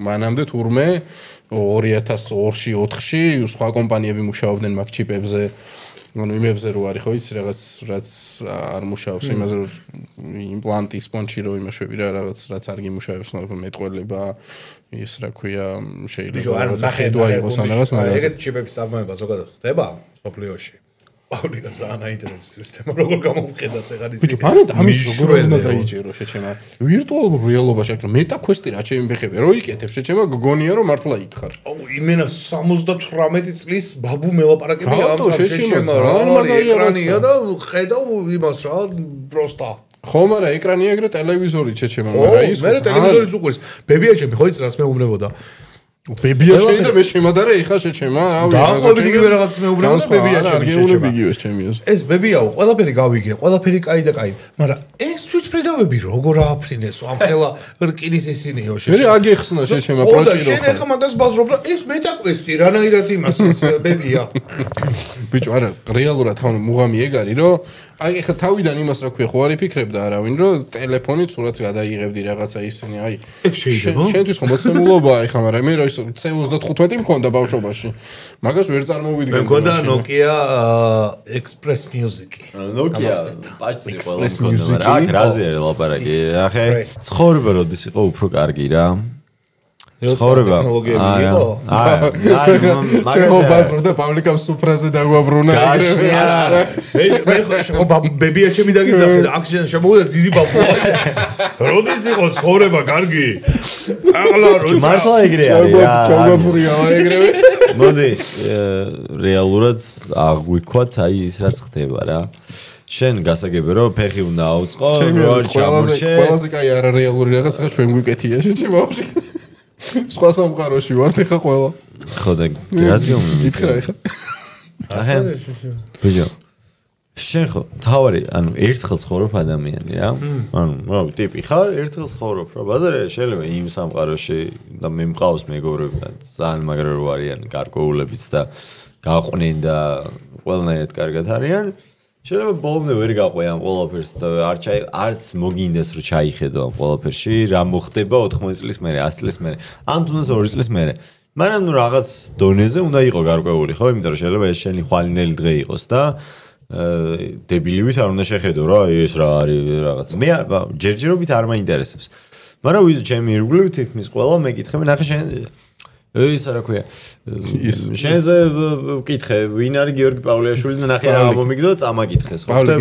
მანამდე თურმე 2002-ში 4-ში სხვა კომპანიები მუშაობდნენ მაგ ჩიპებზე ანუ იმებზე რო არის ხო იცი რაც არ მუშაობს იმაზე რომ იმპლანტი სპონჩი რო იმაშვები რა რაღაც რაც არ გიმუშავებს მეტყველება ის რა ქვია შეიძლება ხედვა იყოს ან რაღაც მაგრამ ეგეთ ჩიპების წარმოება ზოგადად ხდება სოფლიოში პავლიკა ძალიან აინტერესებს ეს თემა როგორ გამომხედა წეღარის ბიჭო ამის როგორ უნდა დაიჯერო შეჩემა ვირტუალურ რეალობაში აქ მეტაკვესტი რა ჩემი ბეხები რო იკეთებ შეჩემა გონია რომ მართლა იქ ხარ იმენა 78 წლის ბაბუ მელაპარაკები ამ შეჩემა რა ეკრანია და ხედავ იმას რა პროსტა ხო მაგრამ ეკრანი ეგრე ტელევიზორი შეჩემა მაგრამ ის მე ტელევიზორიც უყურს ბებიაჩემი ხო იცი რას მეუბნებოდა ბებია შეიძლება მე შემადარე ეხა შეჩემა რავი დაახლოებით იგივე რაღაცას მეუბნება ბებიაჩემი შეჩემა იგივეს ეს ბებიაო ყველაფერი გავიგე ყველაფერი კაი და კაი მაგრამ ეს თვითფრინავები როგორ ააფრინეს ამ ხელა რკინის ისინიო შეჩემა მე აგეხსნა შეჩემა პროჭირო შენ ეხა მაგას ბაზრობ და ეს მეტაკვესტი რანაირად იმას ბებია ბიჭო არა რეალურად ხო მუღამი ეგ არის რომ აი ეხა თავიდან იმას რა ქვია ხო არ იფიქრებდა არავინ რომ ტელეფონით სურათს გადაიღებდი რაღაცა ისინი აი ეგ შეიძლება შენთვის ხო მოცემულობაა ეხა მაგრამ მე რა C35 მქონდა ბავშვობაში მაგას ვერ წარმოვიდგენ მე მქონდა Nokia Express Music Nokia პაჭი ყველა მქონდა მაგრამ აქ რაზე არის ლაპარაკი ახე ცხოვრება როდის იყო უფრო კარგი რა ცხოვრება ტექნოლოგიები იყო მაგაზე ბაზრო და პაბლიკამ სუფრაზე დაგვაბრუნა ეგრევე მე ხო ბებიაჩემი დაგიზარდა აქ შემოვიდა დიდი ბაბუა როდის იყო ცხოვრება კარგი ახლა როდის მართლა ეგრე არის რა ჩავგაბზრია ეგრევე მოდი რეალურად აღვიქვათ აი ის რაც ხდება რა შენ გასაგებია რომ ფეხი უნდა აუწყო რო ჩამორჩე ყველაზე კაი არა რეალური რაღაც ხა ჩვენ გვიკეთია შეჩემა ბავშვი სხვა სამყაროში ვართ ეხა ყველა ხო და რას გეუბნები ითხრა ეხა ახლა ბიჭო შენ ხო თავარი ანუ ერთხელ ცხოვრობ ადამიანი რა ანუ რა ტიპი ხარ ერთხელ ცხოვრობ რა ბაზარი შეიძლება იმ სამყაროში და მე მყავს მეგობრები ძალიან მაგრა რო არიან გარკვეულებიც და გაყვნენ და ყველანაირად კარგად არიან შეიძლება ბოლომდე ვერ გაყვე ამ ყველაფერს და არც მოგინდეს რომ ჩაიხედო ამ ყველაფერში რა მოხდება 80 წლის მერე 100 წლის მერე ამ თუნდაც 2 წლის მერე მაგრამ ნუ რაღაც დონეზე უნდა იყო გარკვეული ხო იმიტომ რომ შეიძლება ეს შენი ხვალინელი დღე იყოს და დებილივით არ უნდა შეხედო რა ეს რა არის რაღაც მე ჯერჯერობით არ მაინტერესებს მაგრამ ვიზ ჩემი ირგვლივ თითქმის ყველა მეკითხები ნახე შენ ისა რა ქვია შენზე ვკითხე ვინ არის გიორგი პავლეაშვილი და ნახე რა მომიგდო წამაკითხეს ხო და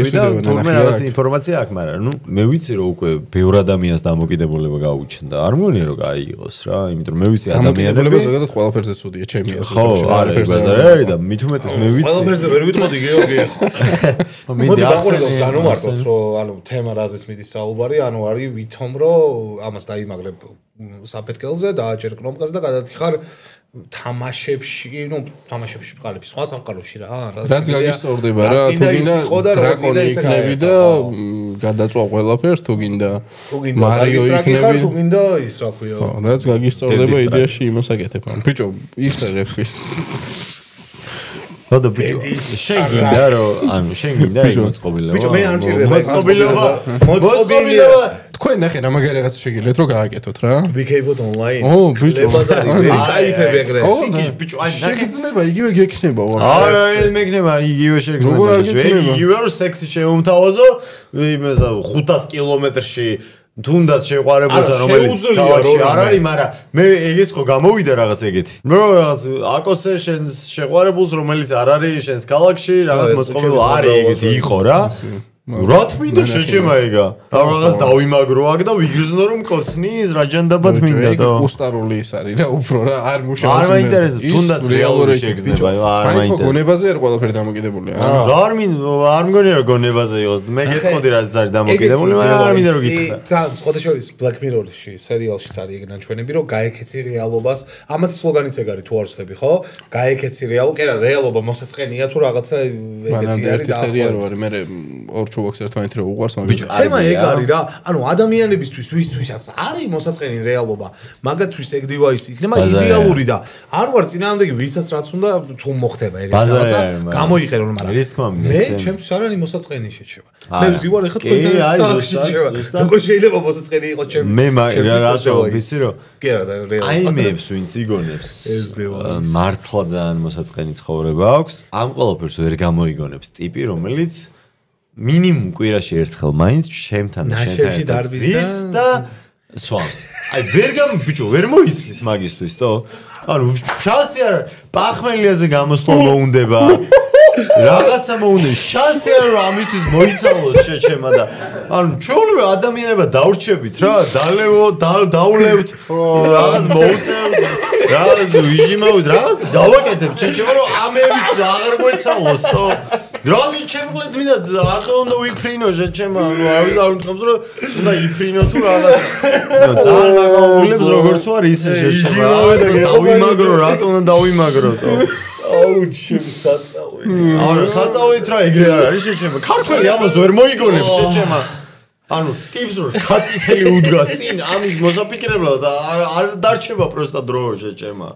თურმე რაღაც ინფორმაცია აქვს მაგრამ ნუ მე ვიცი რომ უკვე ბევრ ადამიანს დამოკიდებულება გაუჩნდა არ მგონია რომ კაი იყოს რა იმიტომ რომ მე ვიცი ადამიანები ზოგადად ყველაფერზე ცუდია ჩემი აზრით ხო არის ბაზარი არის და მით უმეტეს მე ვიცი ყველაფერზე ვერ ვიტყოდი გეორგი ხო მოდი დაყურებელს განუმარტოთ რომ ანუ თემა რაზეც მიდის საუბარი ანუ არის ვითომ რომ ამას დაიმაგრებ საფეთქელზე და აჭერ კნოპკას და გადადიხარ თამაშებში, ну, თამაშებში ყალიბი სხვა სამყაროში რა. რაც გაგისწორდება რა, თუ გინდა დრაკონი იქნები და გადაწვა ყველაფერს, თუ გინდა მარიო იქნები, თუ გინდა ის რა ქვია. ხო, რაც გაგისწორდება იდეაში იმას აკეთებ. ბიჭო, ისრები. ხოდა ბიჭო, შენ გინდა რომ, ანუ შენ გინდა მოწყობილობა. ბიჭო, მე არ მჭირდება მოწყობილობა. თქვენ ნახე რა მაგარი რაღაცა შეგიძლიათ რომ გააკეთოთ რა. ვიქეიბოთ ონლაინ. ო, ბიჭო, ბაზარი, კაიფები ეგრე. სიკი, ბიჭო, აი შეგიძლება იგივე გექნება ვარ. არა, მეკნება იგივე შეგიძლება. იგივე რომ სექსი შემომთავაზო, იმეზე 500 კილომეტრში თუნდაც შეყვარებულთან რომელიც თავში არ არის, მაგრამ მე ეგეც ხო გამოვიდა რაღაც ეგეთი. მე რაღაც აკოცე შენს შეყვარებულს რომელიც არ არის შენს ქალაქში, რაღაც მოწყობილ არის ეგეთი იყო რა. რა თმინდა შეჭემა ეგა? და რაღაც დავიმაგრო აქ და ვიგრძნო რომ მკოცნის რა ჯანდაბად მინდა და უსტარული ის არის რა უფრო რა არ მუშაობს. არ მაინტერესებს თუნდაც რეალური შეგრძნება არ მაინტერესებს. გონებაზე არ ყველაფერი დამოკიდებულია. რა არ მგონია რომ გონებაზე იყოს. მე გეტყოდი რა არის დამოკიდებული, მაგრამ არ მინდა რომ გითხრა. ძალიან სხვადასხვის Black Mirror-ში სერიალშიც არის ეგ ნაჩვენები რომ გაეკეცი რეალობას. ამათი სლოგანიც ეგ არის თუ არ ვცდები ხო? გაეკეცი რეალობა, კი რა რეალობა მოსაწყენია თუ რაღაცა ეგეთი არის და სერიალი არის მე ჩუბოქს ერთმანეთი რომ უყვარს მაგრამ თემა ეგ არის რა ანუ ადამიანებისთვის ვისთვისაც არის მოსაწყენი რეალობა მაგათთვის ეგ დივაისი იქნება იდეალური და არ ვარ წინააღმდეგი ვისაც რაც უნდა თუ მოხდება ეგ რაღაცა გამოიყენონ მაგრამ მე ჩემთვის არ არის მოსაწყენი შეჩება მე ვზივარ ეხლა თქვენთან როგორ შეიძლება მოსაწყენი იყოს ჩემი მე რა ვიცი რომ კი არა და რეალობა აიმებს ვინც იგონებს მართლა ძალიან მოსაწყენი ცხოვრება აქვს ამ ყველაფერს ვერ გამოიგონებს ტიპი რომელიც მინიმუმ კვირაში ერთხელ მაინც ჩემთან და შენთან ზის და სვამს. აი ბიჭო, ვერ მოისმის მაგისთვის, თო? ანუ შანსი არ პახმელიაზე გამოსვლა მოუნდება. რაღაცა მოუნდება. შანსი არ რომ ამისთვის მოიცალოს შეჩემა და ანუ ჩვეულებრივ ადამიანებად დავრჩებით რა, დაულევთ, რაღაც მოუწევთ, რაღაც ვიჟიმავთ, რაღაც გავაკეთებთ შეჩემა რომ ამების აღარ მოიცალოს, თო? დროგი ჩემგლეთ მინდა ახლა უნდა ვიფრინო შეჩემა ანუ არ ვთქვამს რომ უნდა იფრინო თუ რაღაც ძალიან მაგალითებს როგორც ვარ ისე შეჩემა დავიმაგრო რატო უნდა დავიმაგრო თო აუ ჩემ საწავი არა საწავით რა ეგრე არ არის შეჩემა ქართველი ამას ვერ მოიგონებს შეჩემა ანუ ტიპს რომ ხაწითელი უდგას წინ ამის მოსაფიქრებლად არ დარჩება პროსტა დრო შეჩემა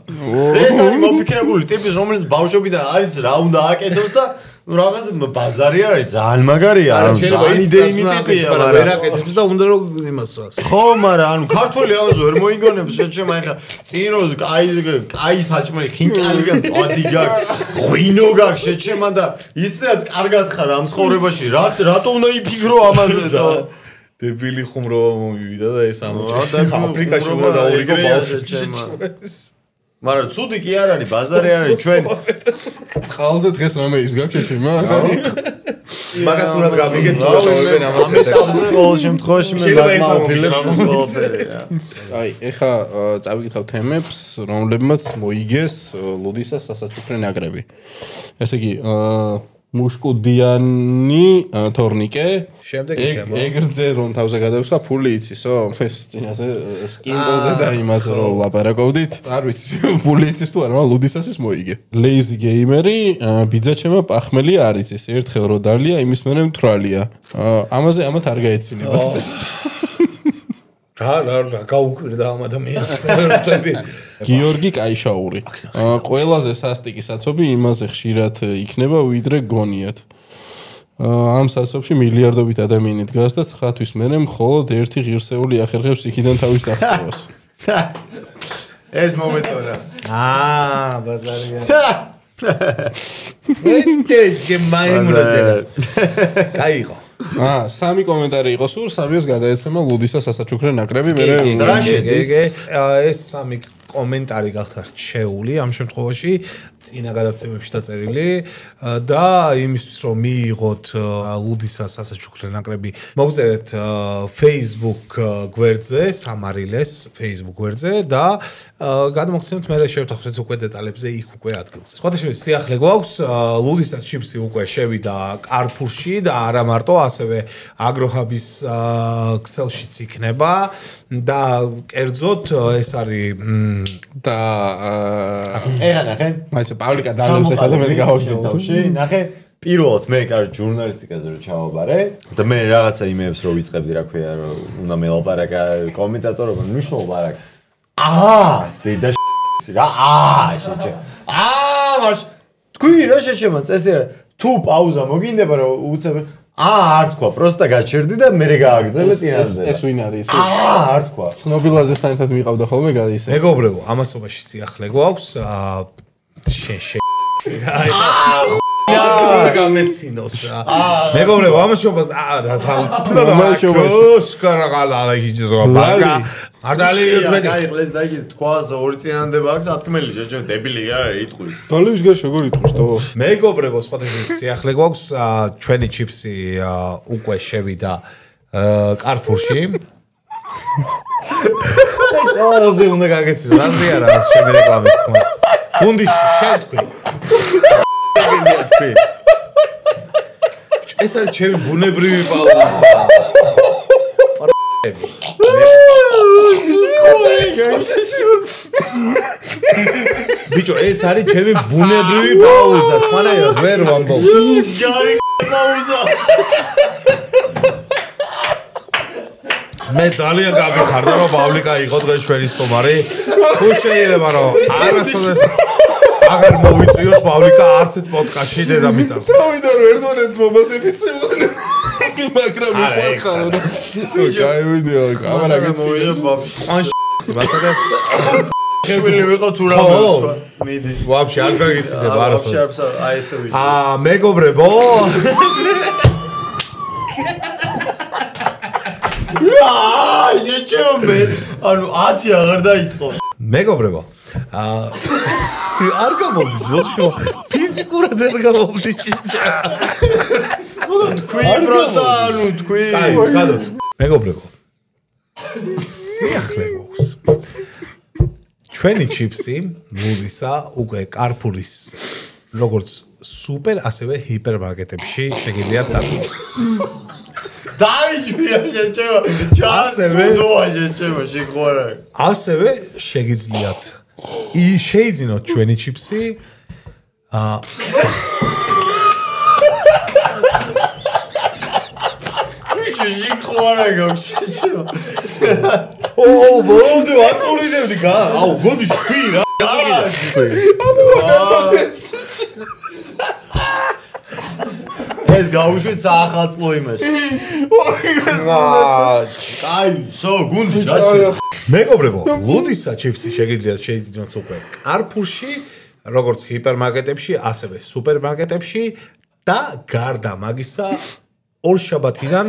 ეს არის მოფიქრებული ტიპის რომელიც ბავშვობიდან არის რა უნდა აკეთოს და რაღაც ბაზარი არის ძალიან მაგარია ანუ ძალიან იდეინი ტიპია მაგრამ ვერ აკეთებს და უნდა რომ იმას რას ხო მაგრამ ანუ ქართველი ამას ვერ მოიგონებს შეჩემა ეხა წინოს კაი საჭმელი ხინკალი გამწვადი გაქვს ღვინო გაქვს შეჩემა და ისედაც კარგად ხარ ამ ცხოვრებაში რატო უნდა იფიქრო ამაზე და დებილი ხუმრობა მომივიდა და ეს ამოჭრა აფრიკაში უნდა დაურიგო ბავშვი მაგრამ ცუდი კი არ არის ბაზარი არის ჩვენ წყალზე დღეს რამე ის გაჩეჩემა მაგას უნდა გამიგეთ თუ რატომ ამას ეტაპზე ყოველ შემთხვევაში მე მაგმაფილებს ეს ყველაფერი აი ეხა წავიკითხავ თემებს რომლებმაც მოიგეს ლუდისას სასაჩუქრე ნაკრები ესე იგი მუშკუდიანი თორნიკე შემდეგი თემა ეგრძე რომ თავზე გადავსხა ფული იცისო ეს წინაზე სკინბოლზე და იმაზე რომ ლაპარაკობდით არ ვიცი ფული იცის თუ არა ლუდისასის მოიგე ლეიზი გეიმერი ბიძაჩემა პახმელი არ იცის ერთხელ რო დალია იმის მერე მთრალია ამაზე ამათ არ გაეცინება რა გაუკვირდა ამ ადამიანს გიორგი კაიშაური ყველაზე სასტიკი საცობი იმაზე ხშირად იქნება ვიდრე გონიათ ამ საცობში მილიარდობით ადამიანი დგას და 9 თვის მერე მხოლოდ ერთი ღირსეული ახერხებს იქიდან თავის დაღწევას ეს მომეწონა ბაზარია მე ჯემაიმურატელა კაიღო სამი კომენტარი იყო სულ სამიოს გადაეცემა ლუდისას სასაჩუქრე ნაკრები მე ეს სამი კომენტარი გახდა რჩეული ამ შემთხვევაში წინა გადაცემებში დაწერილი და იმისთვის რომ მიიღოთ ლუდისას სასაჩუქრე ნაკრები მოგწერეთ Facebook გვერდზე სამარილეს Facebook გვერდზე და გადმოგცემთ მე შევთანხმდეთ უკვე დეტალებზე იქ უკვე ადგილზე. სხვათა შორის სიახლე გვაქვს ლუდისას ჩიპსი უკვე შევიდა Carrefour-ში და არა მარტო ასევე აგროჰაბის ქსელშიც იქნება და კერძოდ ეს არის და ეხლა ნახე მაინც პავლიკა დალევს ეხლა და მე გავაგზავნე ნახე პირველად მე კარ ჟურნალისტიკაზე რო ჩავაბარე და მე რაღაცა იმეებს რო ვიწყებდი რა ქვია რომ უნდა მელაპარაკა კომენტატორობა მნიშვნელობა არ აქვს სტეიდა რა შეჭე მაშ თქვი რა შეჭემა წესი თუ პაუზა მოგინდება რომ უცებ არ თქვა პროსტა გაჩერდი და მე გააგრძელე წინაზე ეს ვინ არის არ თქვა ცნობილაზესთან ერთად მიყავდა ხოლმე ისე მეგობრებო ამასობაში სიახლე გვაქვს რა გამეცინოს რა მეგობრებო ამაშობას გაიყლეს და იგი თქواس ორი წინანდება აქვს ათქმელი შეჭე დებილი არ არის იტყვის დალევის გაშ როგორ იტყვის თო მეგობრებო სხვათა სიახლე გვაქვს ჩვენი ჩიპსი უკვე შევიდა Carrefour-ში ყველაზე უნდა გაგეცინო რაზე არა ჩემი რეკლამის თქმას გუნდი შევთქვი ეს არის ჩემი ბუნებრივი პაუზა ბიჭო ეს არის ჩემი ბუნებრივი პაუზა სხვანაირად ვერ ვამბობ გარი პაუზა მე ძალიან გაგიხარდა რომ პავლიკა იყო დღეს ჩვენი სტუმარი თუ შეიძლება რომ არასოდეს აღარ მოვიწვიოთ პავლიკა არც ერთ პოდკასტში დედამიწას თავიდან რომ ერთმანეთს მომას ეფიცებოდნენ მაგრამ მიყარხარო და გაივიდეო კამერა გეწვიდა ბავშვი მასადა შევილი ვიყო თუ რა მიდი ვაფშე არ გაგიცინებ არასოდეს აი ესე ვიდი მეგობრებო შეჭომე ანუ 10 აღარ დაიწყო მეგობრებო არ გამოვდის ბოშო ფიზიკურად არ გამოვდის თქვი პროსტა ანუ თქვი აი სადოთ მეგობრებო სიახლე გვაქვს ჩვენი ჩიპსი ლუდისა უკვე Carrefour-ის როგორც სუპერ ასევე ჰიპერმარკეტებში შეგიძლიათ დაგვრჩათ დაიჭვია შეჭემა ასევე შეჭემა შეყვარა ასევე შეგიძლიათ შეიძინოთ ჩვენი ჩიპსი შეყვარა გავშეჭემა ბოლომდე ვაწურინებდი აუ გოდი შევი რა ეს გაუშვით საახალწლო იმაში აი სო გუნდი მეგობრებო ლუდისა ჩიპსი შეგიძლიათ შეიძინოთ უკვე Carrefour-ში როგორც ჰიპერმარკეტებში ასევე სუპერმარკეტებში და გარდა მაგისა ორ შაბათიდან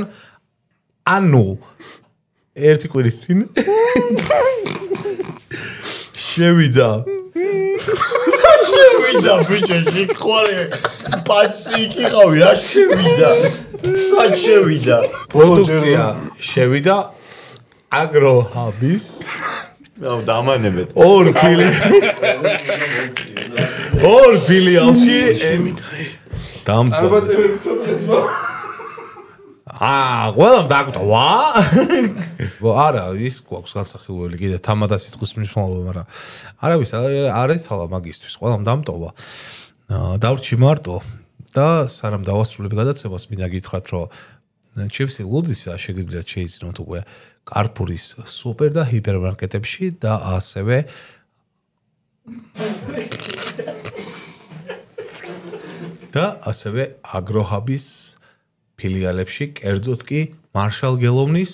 ანუ ერთი კვირის წინ შევიდა ბიჭო შეხვალე პაცი იყავი რა შევიდა სად შევიდა პროდუქცია შევიდა აგროჰაბის აუ დამანებეთ ორ ფილიალში დამცა ყველამ დაგვტვა არა ის გვაქვს განსახილველი კიდე თამადა სიტყვის მნიშვნელობა მაგრამ არავის არ ეცალა მაგისთვის ყველამ დამტოვა დავრჩი მარტო და სანამ დავასრულებ გადაცემას მინდა გითხრათ რომ ჩიპსი ლუდისა შეგიძლიათ შეიძინოთ უკვე Carrefour-ის სუპერ და ჰიპერმარკეტებში და ასევე აგროჰაბის ფილიალებში, კერძოდ კი მარშალ გელოვნის